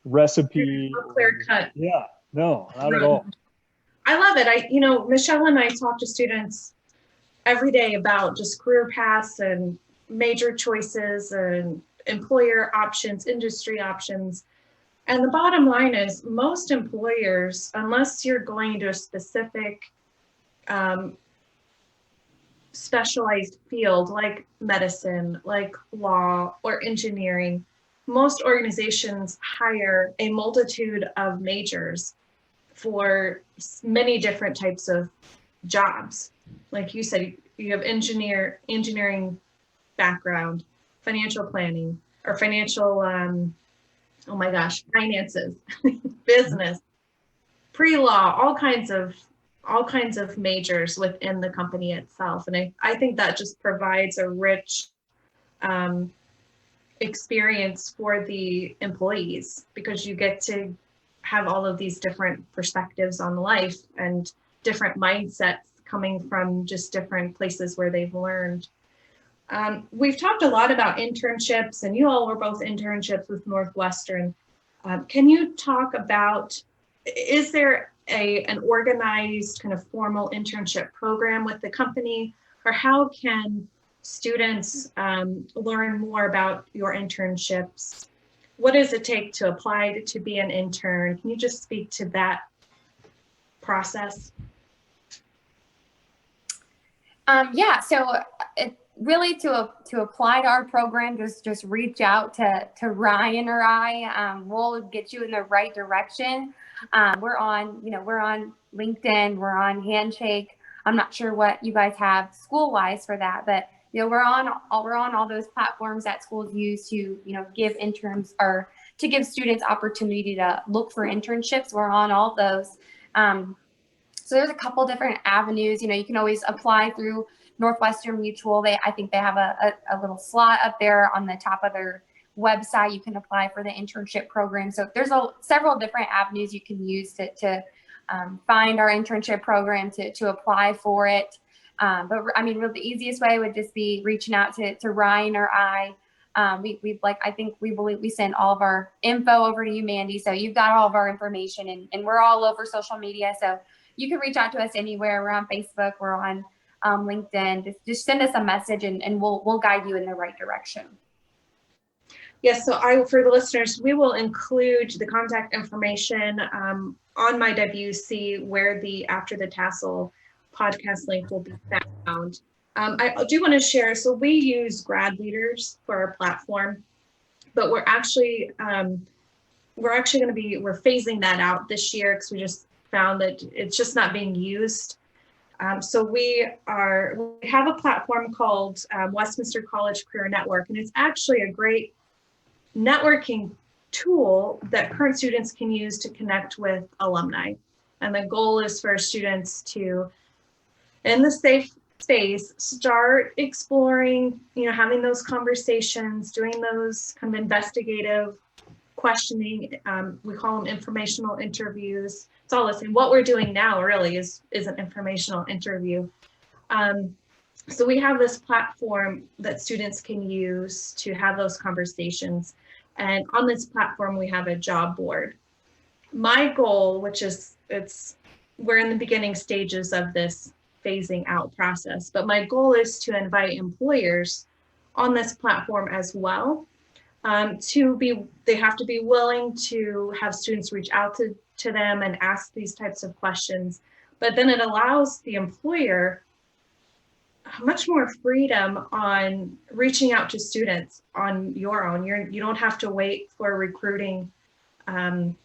Speaker 2: recipe.
Speaker 1: Clear cut.
Speaker 2: Yeah, no, not at all.
Speaker 1: I love it. Michelle and I talk to students every day about just career paths and major choices and employer options, industry options. And the bottom line is most employers, unless you're going to a specific specialized field like medicine, like law or engineering, most organizations hire a multitude of majors for many different types of jobs. Like you said, you have engineering background, financial planning, or financial, oh my gosh, finances, business, pre-law, all kinds of majors within the company itself. And I think that just provides a rich experience for the employees, because you get to have all of these different perspectives on life and different mindsets coming from just different places where they've learned. We've talked a lot about internships, and you all were both internships with Northwestern. Can you talk about, is there an organized kind of formal internship program with the company, or how can students learn more about your internships? What does it take to apply to be an intern? Can you just speak to that process?
Speaker 3: Yeah, so really to apply to our program, just reach out to Ryan or I. We'll get you in the right direction. We're on LinkedIn, we're on Handshake. I'm not sure what you guys have school-wise for that, but we're on all those platforms that schools use to give interns or to give students opportunity to look for internships. We're on all those. So there's a couple different avenues. You can always apply through Northwestern Mutual. I think they have a little slot up there on the top of their website. You can apply for the internship program. So there's several different avenues you can use to find our internship program, to apply for it. But I mean, really the easiest way would just be reaching out to Ryan or I. We believe we send all of our info over to you, Mandy. So you've got all of our information, and we're all over social media. So you can reach out to us anywhere. We're on Facebook, we're on LinkedIn. Just send us a message, and we'll guide you in the right direction.
Speaker 1: Yes, so for the listeners, we will include the contact information on my WC, where the After the Tassel podcast link will be found. I do want to share, so we use grad leaders for our platform, but we're actually we're phasing that out this year, because we just found that it's just not being used. So we have a platform called Westminster College Career Network, and it's actually a great networking tool that current students can use to connect with alumni. And the goal is for students to, in the safe space, start exploring, having those conversations, doing those kind of investigative questioning. We call them informational interviews. It's all the same. What we're doing now really is an informational interview. So we have this platform that students can use to have those conversations. And on this platform, we have a job board. My goal, which is, we're in the beginning stages of this phasing out process, but my goal is to invite employers on this platform as well. They have to be willing to have students reach out to them and ask these types of questions, but then it allows the employer much more freedom on reaching out to students on your own. You don't have to wait for a recruiting event.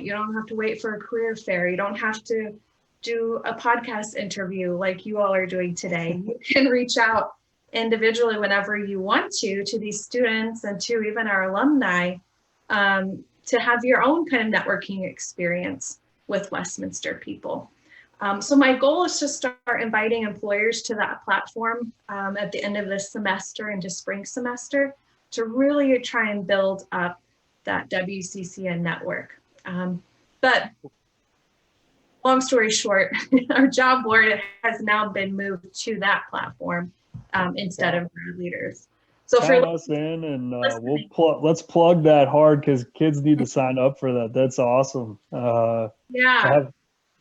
Speaker 1: You don't have to wait for a career fair. You don't have to do a podcast interview like you all are doing today. You can reach out individually whenever you want to these students and to even our alumni, to have your own kind of networking experience with Westminster people. So my goal is to start inviting employers to that platform at the end of this semester into spring semester, to really try and build up that WCCN network. But long story short, our job board has now been moved to that platform instead of grad leaders. So for
Speaker 2: us in, and let's plug that hard, because kids need to sign up for that. That's awesome.
Speaker 1: Yeah.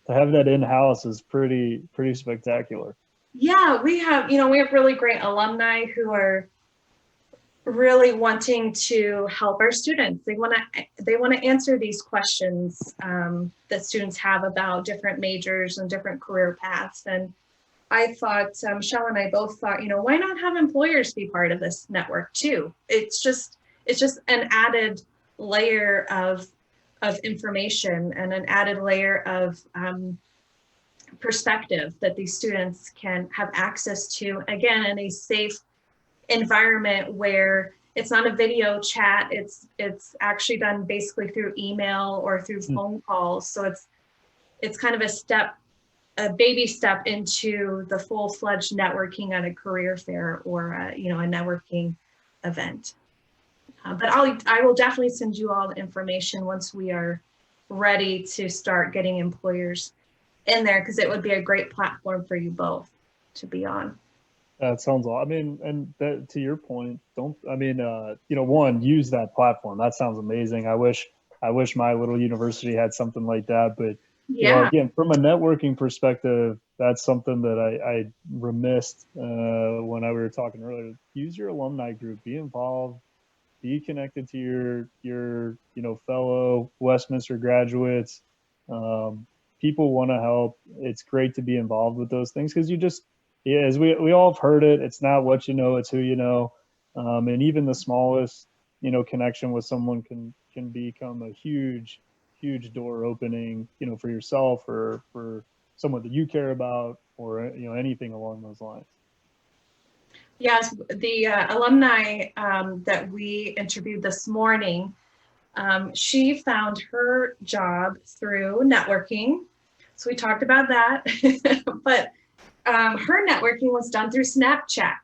Speaker 2: To have that in-house is pretty spectacular.
Speaker 1: Yeah, we have really great alumni who are really wanting to help our students. They want to answer these questions that students have about different majors and different career paths. And I thought, Shell and I both thought, why not have employers be part of this network too? It's just an added layer of information and an added layer of perspective that these students can have access to, again, in a safe environment where it's not a video chat, it's actually done basically through email or through phone calls. So it's kind of a baby step into the full-fledged networking at a career fair or a networking event. But I will definitely send you all the information once we are ready to start getting employers in there, because it would be a great platform for you both to be on.
Speaker 2: That sounds awesome. I mean, and that, to your point, one, use that platform. That sounds amazing. I wish my little university had something like that. But again, from a networking perspective, that's something that I remissed when we were talking earlier. Use your alumni group, be involved, be connected to your fellow Westminster graduates. People want to help. It's great to be involved with those things, because as we all have heard it, it's not what you know, it's who you know. And even the smallest, connection with someone can become a huge door opening, for yourself or for someone that you care about, or, anything along those lines.
Speaker 1: Yes, the alumni that we interviewed this morning, she found her job through networking. So we talked about that, but her networking was done through Snapchat.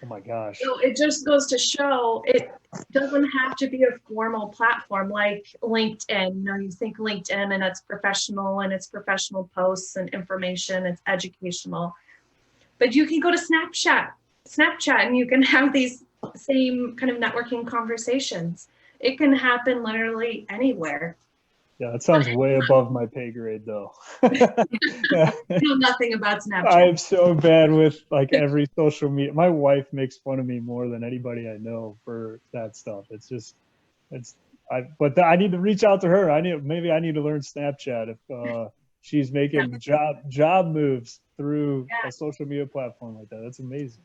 Speaker 2: Oh my gosh. So
Speaker 1: it just goes to show it doesn't have to be a formal platform like LinkedIn. You think LinkedIn and it's professional and it's professional posts and information, it's educational. But you can go to Snapchat and you can have these same kind of networking conversations. It can happen literally anywhere.
Speaker 2: Yeah, it sounds way above my pay grade, though.
Speaker 1: I know nothing about Snapchat.
Speaker 2: I am so bad with every social media. My wife makes fun of me more than anybody I know for that stuff. But I need to reach out to her. Maybe I need to learn Snapchat if she's making job moves through a social media platform like that. That's amazing.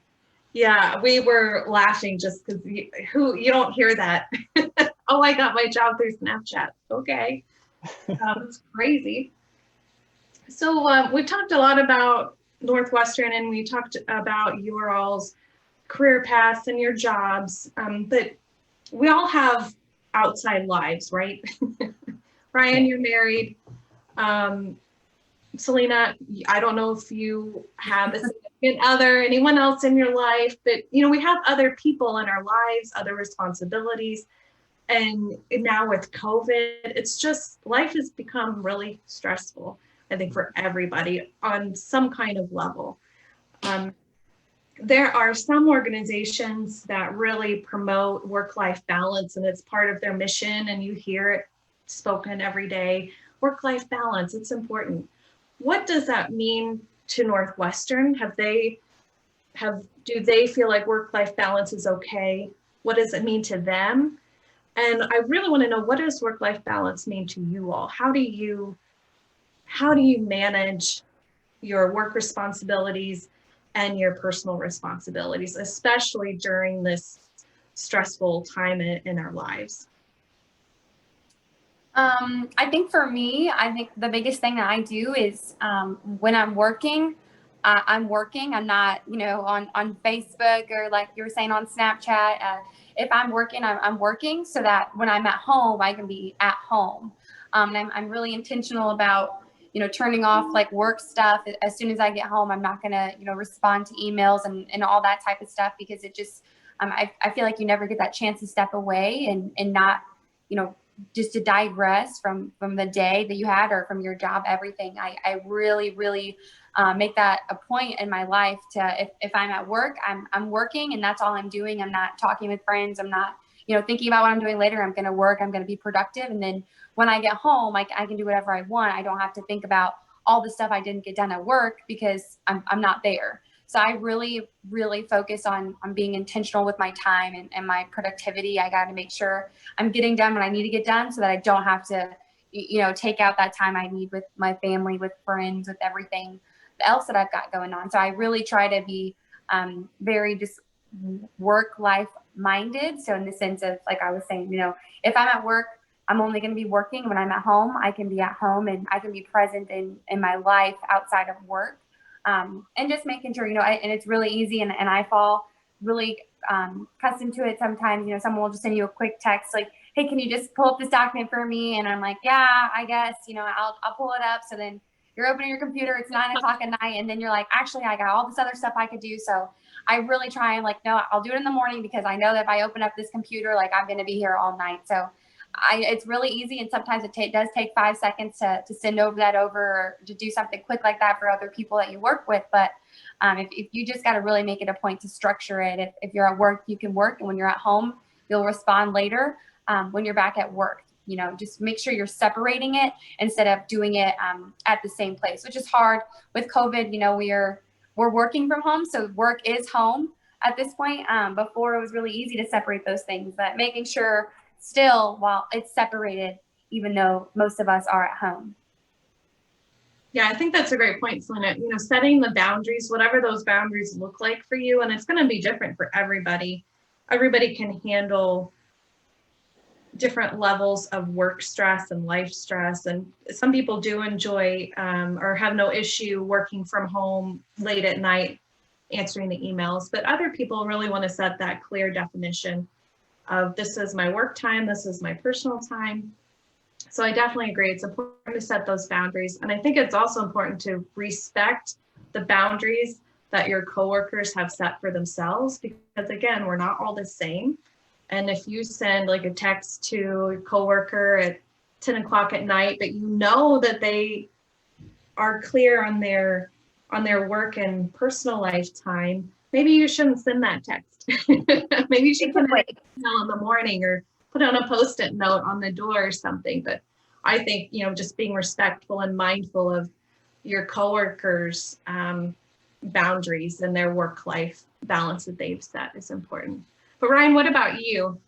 Speaker 1: Yeah, we were laughing just because you don't hear that. Oh, I got my job through Snapchat. Okay. It's crazy. So we've talked a lot about Northwestern, and we talked about your all's career paths and your jobs, but we all have outside lives, right? Ryan, you're married. Salena, I don't know if you have a significant other, anyone else in your life, but we have other people in our lives, other responsibilities. And now with COVID, it's just, life has become really stressful, I think, for everybody on some kind of level. There are some organizations that really promote work-life balance, and it's part of their mission, and you hear it spoken every day. Work-life balance, it's important. What does that mean to Northwestern? Do they feel like work-life balance is okay? What does it mean to them? And I really want to know, what does work-life balance mean to you all? How do you manage your work responsibilities and your personal responsibilities, especially during this stressful time in our lives?
Speaker 3: I think for me, the biggest thing that I do is when I'm working. I'm working. I'm not, on Facebook or, like you were saying, on Snapchat. If I'm working, I'm working so that when I'm at home, I can be at home. And I'm really intentional about, turning off work stuff as soon as I get home. I'm not going to, respond to emails and all that type of stuff, because it just, I feel like you never get that chance to step away and not, just to digress from the day that you had or from your job, everything. I really, really make that a point in my life to, if I'm at work, I'm working, and that's all I'm doing. I'm not talking with friends. I'm not, thinking about what I'm doing later. I'm going to work. I'm going to be productive. And then when I get home, I can do whatever I want. I don't have to think about all the stuff I didn't get done at work because I'm not there. So I really, really focus on being intentional with my time and my productivity. I got to make sure I'm getting done what I need to get done so that I don't have to, take out that time I need with my family, with friends, with everything else that I've got going on. So I really try to be very just work-life minded. So in the sense of, like I was saying, if I'm at work, I'm only going to be working. When I'm at home, I can be at home and I can be present in my life outside of work. And just making sure, and it's really easy. And I fall really accustomed to it sometimes. Someone will just send you a quick text like, hey, can you just pull up this document for me? And I'm like, yeah, I guess, I'll pull it up. So then you're opening your computer, it's 9 o'clock at night. And then you're like, actually, I got all this other stuff I could do. So I really try and no, I'll do it in the morning because I know that if I open up this computer, I'm going to be here all night. So it's really easy. And sometimes it does take 5 seconds to send that over or to do something quick like that for other people that you work with. But if you just got to really make it a point to structure it. If you're at work, you can work. And when you're at home, you'll respond later when you're back at work. Just make sure you're separating it instead of doing it at the same place, which is hard with COVID. We're working from home. So work is home at this point. Before it was really easy to separate those things, but making sure still while it's separated, even though most of us are at home.
Speaker 1: Yeah, I think that's a great point, Salena. Setting the boundaries, whatever those boundaries look like for you, and it's going to be different for everybody. Everybody can handle different levels of work stress and life stress. And some people do enjoy or have no issue working from home late at night, answering the emails, but other people really want to set that clear definition of this is my work time, this is my personal time. So I definitely agree. It's important to set those boundaries. And I think it's also important to respect the boundaries that your coworkers have set for themselves, because again, we're not all the same. And if you send a text to a coworker at 10 o'clock at night, but that they are clear on their work and personal life time, maybe you shouldn't send that text. Maybe you should put it in the morning or put on a Post-it note on the door or something. But I think, just being respectful and mindful of your coworkers' boundaries and their work-life balance that they've set is important. But Ryan, what about you?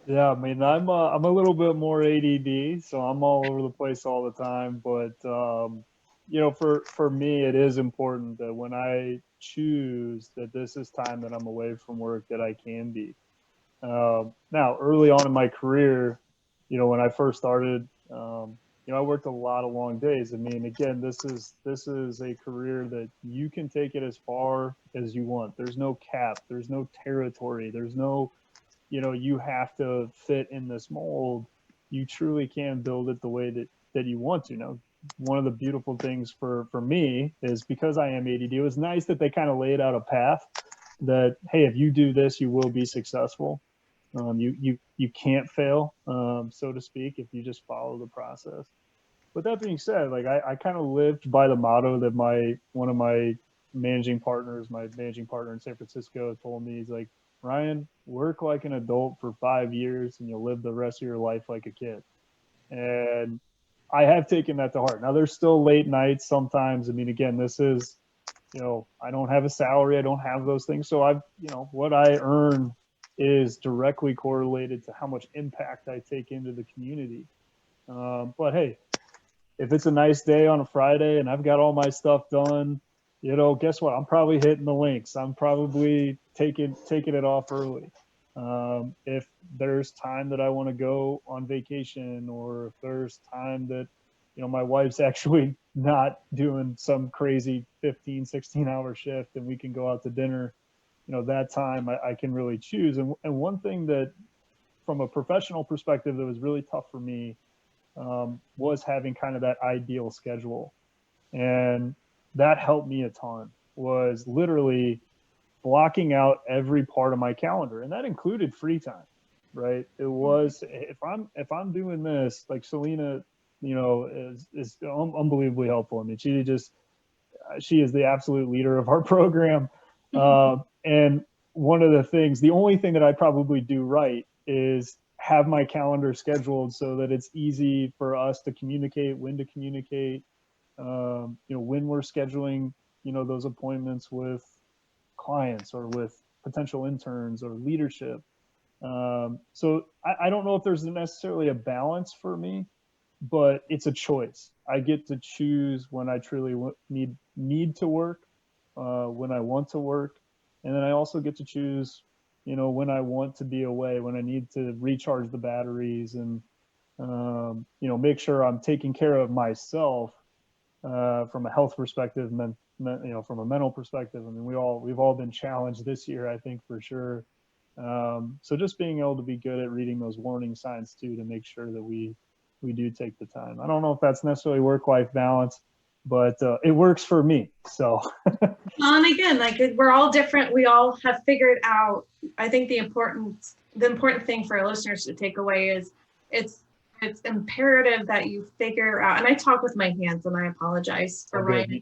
Speaker 2: Yeah, I mean, I'm a little bit more ADD, so I'm all over the place all the time. But for me, it is important that when I choose that this is time that I'm away from work, that I can be. Now, early on in my career, when I first started, I worked a lot of long days. I mean, again, this is a career that you can take it as far as you want. There's no cap. There's no territory. There's no, you have to fit in this mold. You truly can build it the way that you want to. Now, one of the beautiful things for me is because I am ADD, it was nice that they kind of laid out a path that, hey, if you do this, you will be successful. You can't fail, so to speak, if you just follow the process. But that being said, I kind of lived by the motto that one of my managing partner in San Francisco told me. He's like, Ryan, work like an adult for 5 years and you'll live the rest of your life like a kid. And I have taken that to heart. Now there's still late nights sometimes. I mean, again, this is, I don't have a salary. I don't have those things. So what I earn is directly correlated to how much impact I take into the community. But hey, if it's a nice day on a Friday and I've got all my stuff done, guess what? I'm probably hitting the links. I'm probably taking it off early. If there's time that I want to go on vacation, or if there's time that, my wife's actually not doing some crazy 15, 16-hour shift and we can go out to dinner, that time I can really choose. And one thing that, from a professional perspective, that was really tough for me was having kind of that ideal schedule. And that helped me a ton, was literally blocking out every part of my calendar. And that included free time, right? It was, if I'm doing this, like Salena, is unbelievably helpful. I mean, she is the absolute leader of our program. And one of the things, the only thing that I probably do right is have my calendar scheduled so that it's easy for us to communicate, when to communicate, when we're scheduling, those appointments with clients or with potential interns or leadership. So I don't know if there's necessarily a balance for me, but it's a choice. I get to choose when I truly need to work, when I want to work. And then I also get to choose, when I want to be away, when I need to recharge the batteries and, make sure I'm taking care of myself from a health perspective, from a mental perspective. I mean, we've all been challenged this year, I think, for sure. So just being able to be good at reading those warning signs too, to make sure that we do take the time. I don't know if that's necessarily work-life balance, but it works for me. So.
Speaker 1: Well, and again, like we're all different. We all have figured out. I think the important thing for our listeners to take away is it's imperative that you figure out. And I talk with my hands, and I apologize for Ryan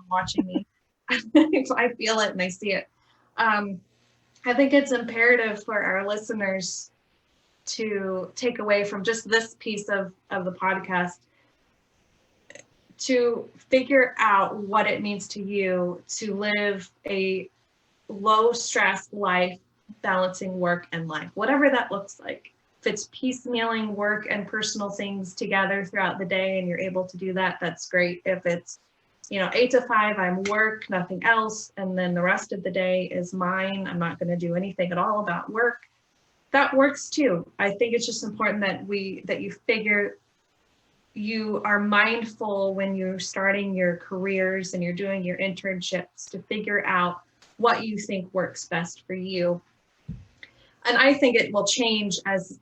Speaker 1: watching me. I feel it and I see it. I think it's imperative for our listeners to take away from just this piece of the podcast to figure out what it means to you to live a low stress life, balancing work and life, whatever that looks like. If it's piecemealing work and personal things together throughout the day and you're able to do that, that's great. If it's 8 to 5, I'm work, nothing else, and then the rest of the day is mine, I'm not going to do anything at all about work, that works too. I think it's just important that you figure you are mindful when you're starting your careers and you're doing your internships to figure out what you think works best for you. And I think it will change as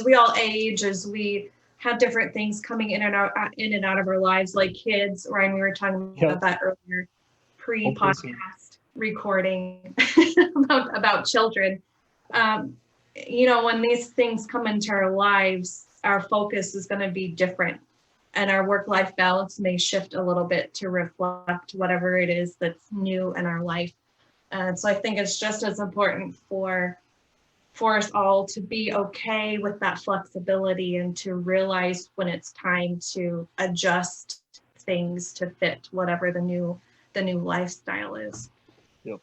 Speaker 1: we all age, as we have different things coming in and out of our lives, like kids. Ryan, we were talking about that earlier, pre-podcast recording about children. When these things come into our lives, our focus is going to be different, and our work-life balance may shift a little bit to reflect whatever it is that's new in our life. So I think it's just as important for us all to be okay with that flexibility and to realize when it's time to adjust things to fit whatever the new lifestyle is.
Speaker 2: Yep.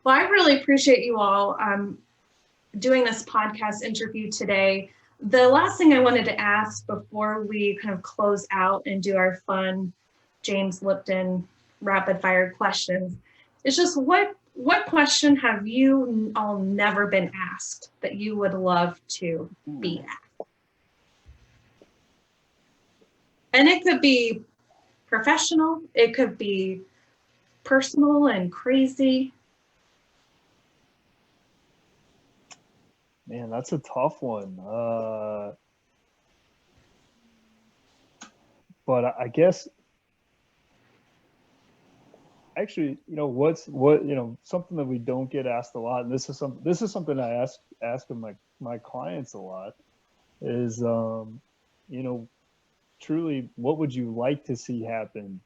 Speaker 1: Well, I really appreciate you all doing this podcast interview today. The last thing I wanted to ask before we kind of close out and do our fun James Lipton rapid fire questions is just what question have you all never been asked that you would love to be asked? And it could be professional, it could be personal and crazy.
Speaker 2: Man, that's a tough one. But I guess actually, something that we don't get asked a lot, and this is something I ask of my clients a lot, is truly, what would you like to see happen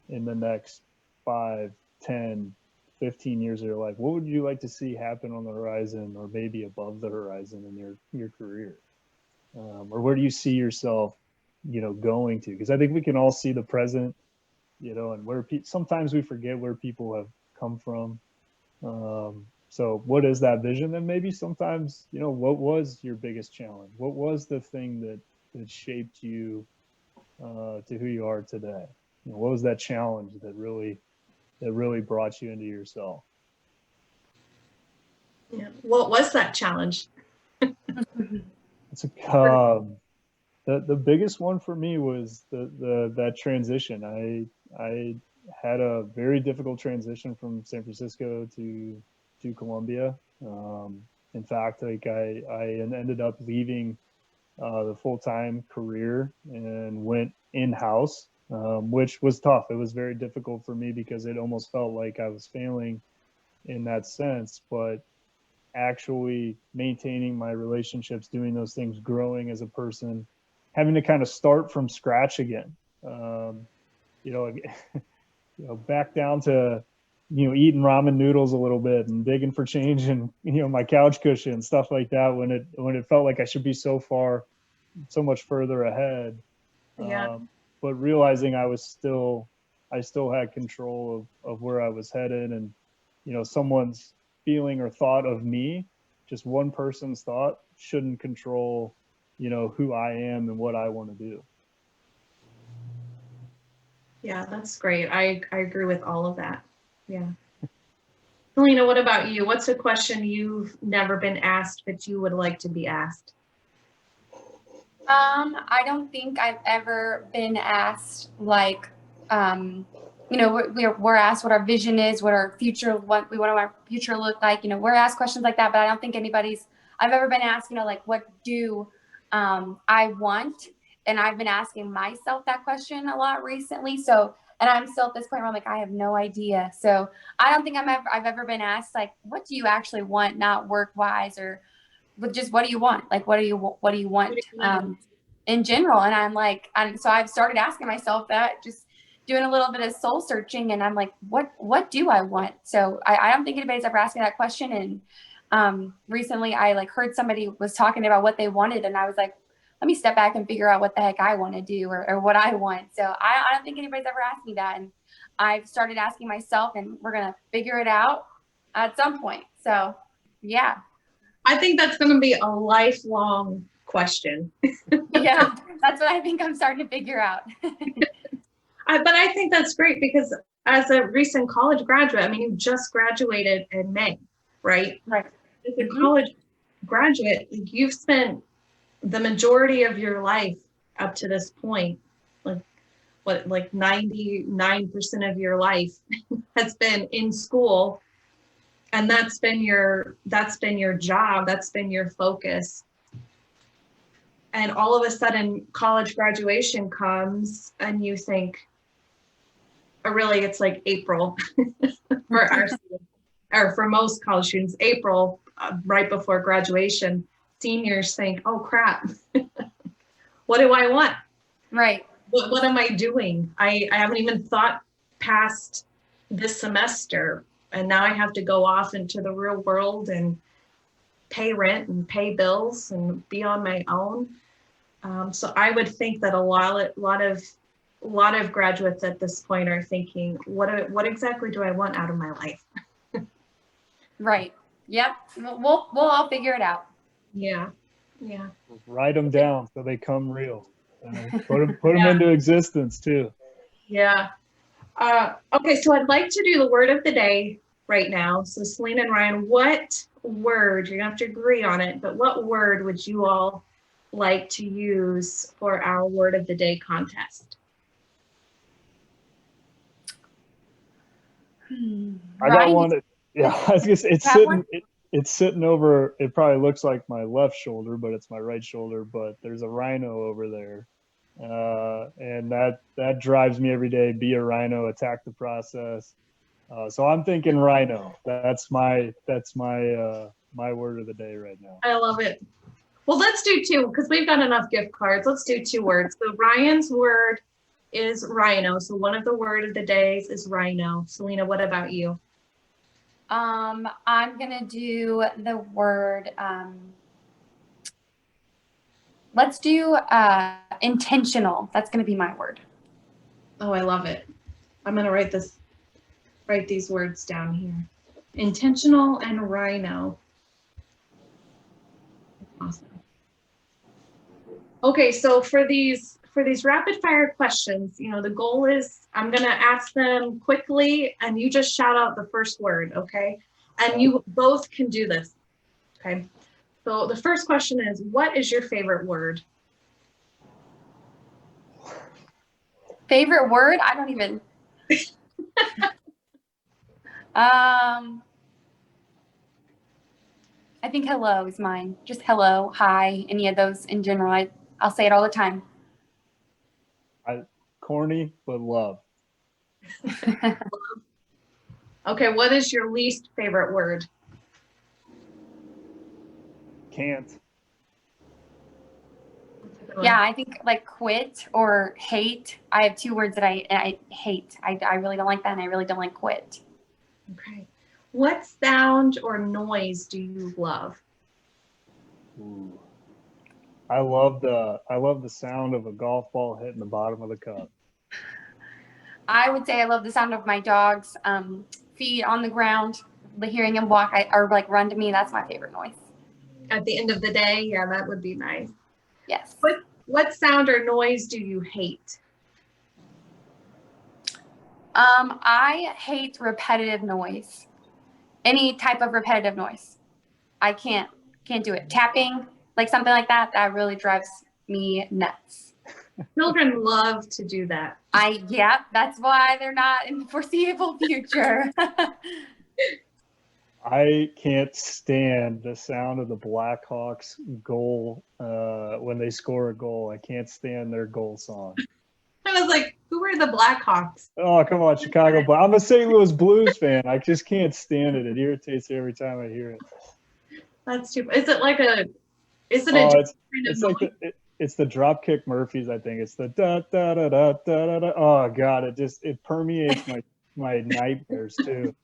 Speaker 2: in the next 5, 10, 15 years of your life? What would you like to see happen on the horizon, or maybe above the horizon in your career? Or where do you see yourself, going to? Because I think we can all see the present, and where sometimes we forget where people have come from. So what is that vision? And maybe sometimes, what was your biggest challenge? What was the thing that shaped you to who you are today? What was that challenge that really brought you into yourself?
Speaker 1: Yeah. What was that challenge?
Speaker 2: It's the biggest one for me was that transition. I had a very difficult transition from San Francisco to Columbia. In fact, I ended up leaving the full-time career and went in-house, which was tough. It was very difficult for me because it almost felt like I was failing in that sense, but actually maintaining my relationships, doing those things, growing as a person, having to kind of start from scratch again. Back down to, eating ramen noodles a little bit and digging for change and, my couch cushion, stuff like that, when it felt like I should be so much further ahead.
Speaker 1: Yeah.
Speaker 2: But realizing I was I still had control of where I was headed, and, someone's feeling or thought of me, just one person's thought shouldn't control, who I am and what I want to do.
Speaker 1: Yeah, that's great. I agree with all of that. Yeah. Salena, what about you? What's a question you've never been asked, but you would like to be asked?
Speaker 3: I don't think I've ever been asked like, we're asked what our vision is, what our future, what we want our future to look like. We're asked questions like that, but I don't think I've ever been asked, like, what do I want? And I've been asking myself that question a lot recently. So, and I'm still at this point where I'm like, I have no idea. So I don't think I've ever been asked like, what do you actually want? Not work wise or with just what do you want? Like, what do you want in general? And I'm like, so I've started asking myself that, just doing a little bit of soul searching. And I'm like, what do I want? So I don't think anybody's ever asked me that question. And recently I like heard somebody was talking about what they wanted. And I was like, let me step back and figure out what the heck I want to do or what I want. So I don't think anybody's ever asked me that. And I've started asking myself, and we're going to figure it out at some point. So yeah.
Speaker 1: I think that's going to be a lifelong question.
Speaker 3: Yeah, that's what I think I'm starting to figure out.
Speaker 1: But I think that's great because as a recent college graduate, I mean, you just graduated in May, right?
Speaker 3: Right.
Speaker 1: As a college graduate, you've spent the majority of your life up to this point, like 99% of your life has been in school. And that's been your job, that's been your focus. And all of a sudden college graduation comes and you think, or really it's like April for our students, or for most college students, April, right before graduation, seniors think, oh crap, what do I want?
Speaker 3: Right.
Speaker 1: What am I doing? I haven't even thought past this semester. And now I have to go off into the real world and pay rent and pay bills and be on my own. So I would think that a lot of graduates at this point are thinking, what exactly do I want out of my life?
Speaker 3: Right. Yep. We'll all figure it out.
Speaker 1: Yeah. Yeah.
Speaker 2: Write them down so they come real. Put them into existence too.
Speaker 1: Yeah. Okay, so I'd like to do the word of the day right now. So Salena and Ryan, what word, you're gonna have to agree on it, but what word would you all like to use for our word of the day contest?
Speaker 2: I got one. Yeah, I was gonna say, it's sitting over, it probably looks like my left shoulder, but it's my right shoulder, but there's a rhino over there. And that drives me every day. Be a rhino, attack the process. So I'm thinking rhino. That's my word of the day right now.
Speaker 1: I love it. Well, let's do two because we've got enough gift cards. Let's do two words. So Ryan's word is rhino. So one of the word of the days is rhino. Salena, what about you?
Speaker 3: I'm gonna do the word. Let's do intentional. That's gonna be my word.
Speaker 1: Oh, I love it. I'm gonna write these words down here. Intentional and rhino. Awesome. Okay, so for these rapid fire questions, the goal is I'm gonna ask them quickly and you just shout out the first word, okay? And you both can do this, okay? So the first question is, what is your favorite word?
Speaker 3: Favorite word? I don't even. I think hello is mine. Just hello, hi, any of those in general. I'll say it all the time.
Speaker 2: Corny, but love.
Speaker 1: Okay, what is your least favorite word?
Speaker 2: Can't.
Speaker 3: Yeah, I think like quit or hate. I have two words that I hate. I really don't like that, and I really don't like quit.
Speaker 1: Okay. What sound or noise do you love?
Speaker 2: Ooh. I love the sound of a golf ball hitting the bottom of the cup.
Speaker 3: I would say I love the sound of my dog's feet on the ground, hearing him walk or like run to me. That's my favorite noise.
Speaker 1: At the end of the day, yeah, that would be nice.
Speaker 3: Yes.
Speaker 1: What sound or noise do you hate?
Speaker 3: I hate repetitive noise. Any type of repetitive noise. I can't do it. Tapping, like something like that, that really drives me nuts.
Speaker 1: Children love to do that.
Speaker 3: Yeah, that's why they're not in the foreseeable future.
Speaker 2: I can't stand the sound of the Blackhawks goal when they score a goal. I can't stand their goal song.
Speaker 1: I was like, who are the Blackhawks?
Speaker 2: Oh, come on, Chicago. But I'm a St. Louis Blues fan. I just can't stand it. It irritates me every time I hear it.
Speaker 1: That's too. Is it like a? Is it
Speaker 2: Oh,
Speaker 1: a?
Speaker 2: it's like it's the Dropkick Murphys. I think it's the da da da da da da. Oh God, it permeates my nightmares too.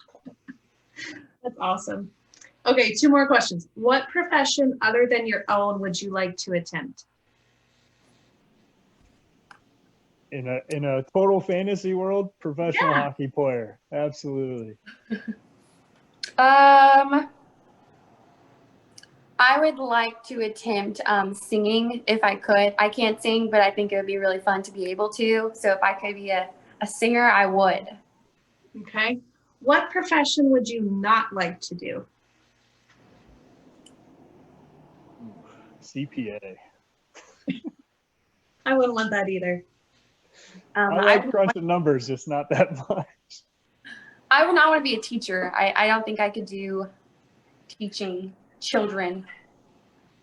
Speaker 1: That's awesome. Okay, 2 more questions. What profession other than your own would you like to attempt?
Speaker 2: In a total fantasy world, professional hockey player. Absolutely.
Speaker 3: I would like to attempt singing if I could. I can't sing, but I think it would be really fun to be able to. So if I could be a singer, I would.
Speaker 1: Okay. What profession would you not like to do?
Speaker 2: CPA.
Speaker 1: I wouldn't want that either.
Speaker 2: I like crunching numbers, just not that much.
Speaker 3: I would not want to be a teacher. I don't think I could do teaching children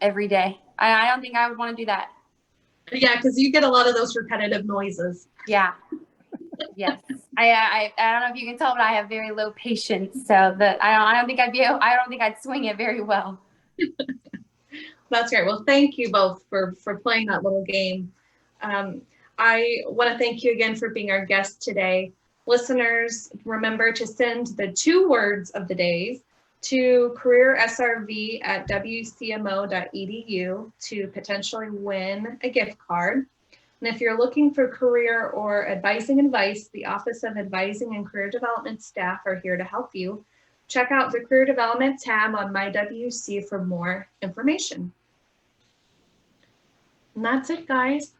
Speaker 3: every day. I don't think I would want to do that.
Speaker 1: Yeah, because you get a lot of those repetitive noises.
Speaker 3: Yeah. Yes. I don't know if you can tell, but I have very low patience, so that I don't think I'd swing it very well.
Speaker 1: That's great. Well, thank you both for playing that little game. I want to thank you again for being our guest today. Listeners, remember to send the 2 words of the day to careersrv@wcmo.edu to potentially win a gift card. And if you're looking for career or advising advice, the Office of Advising and Career Development staff are here to help you. Check out the Career Development tab on MyWC for more information. And that's it, guys.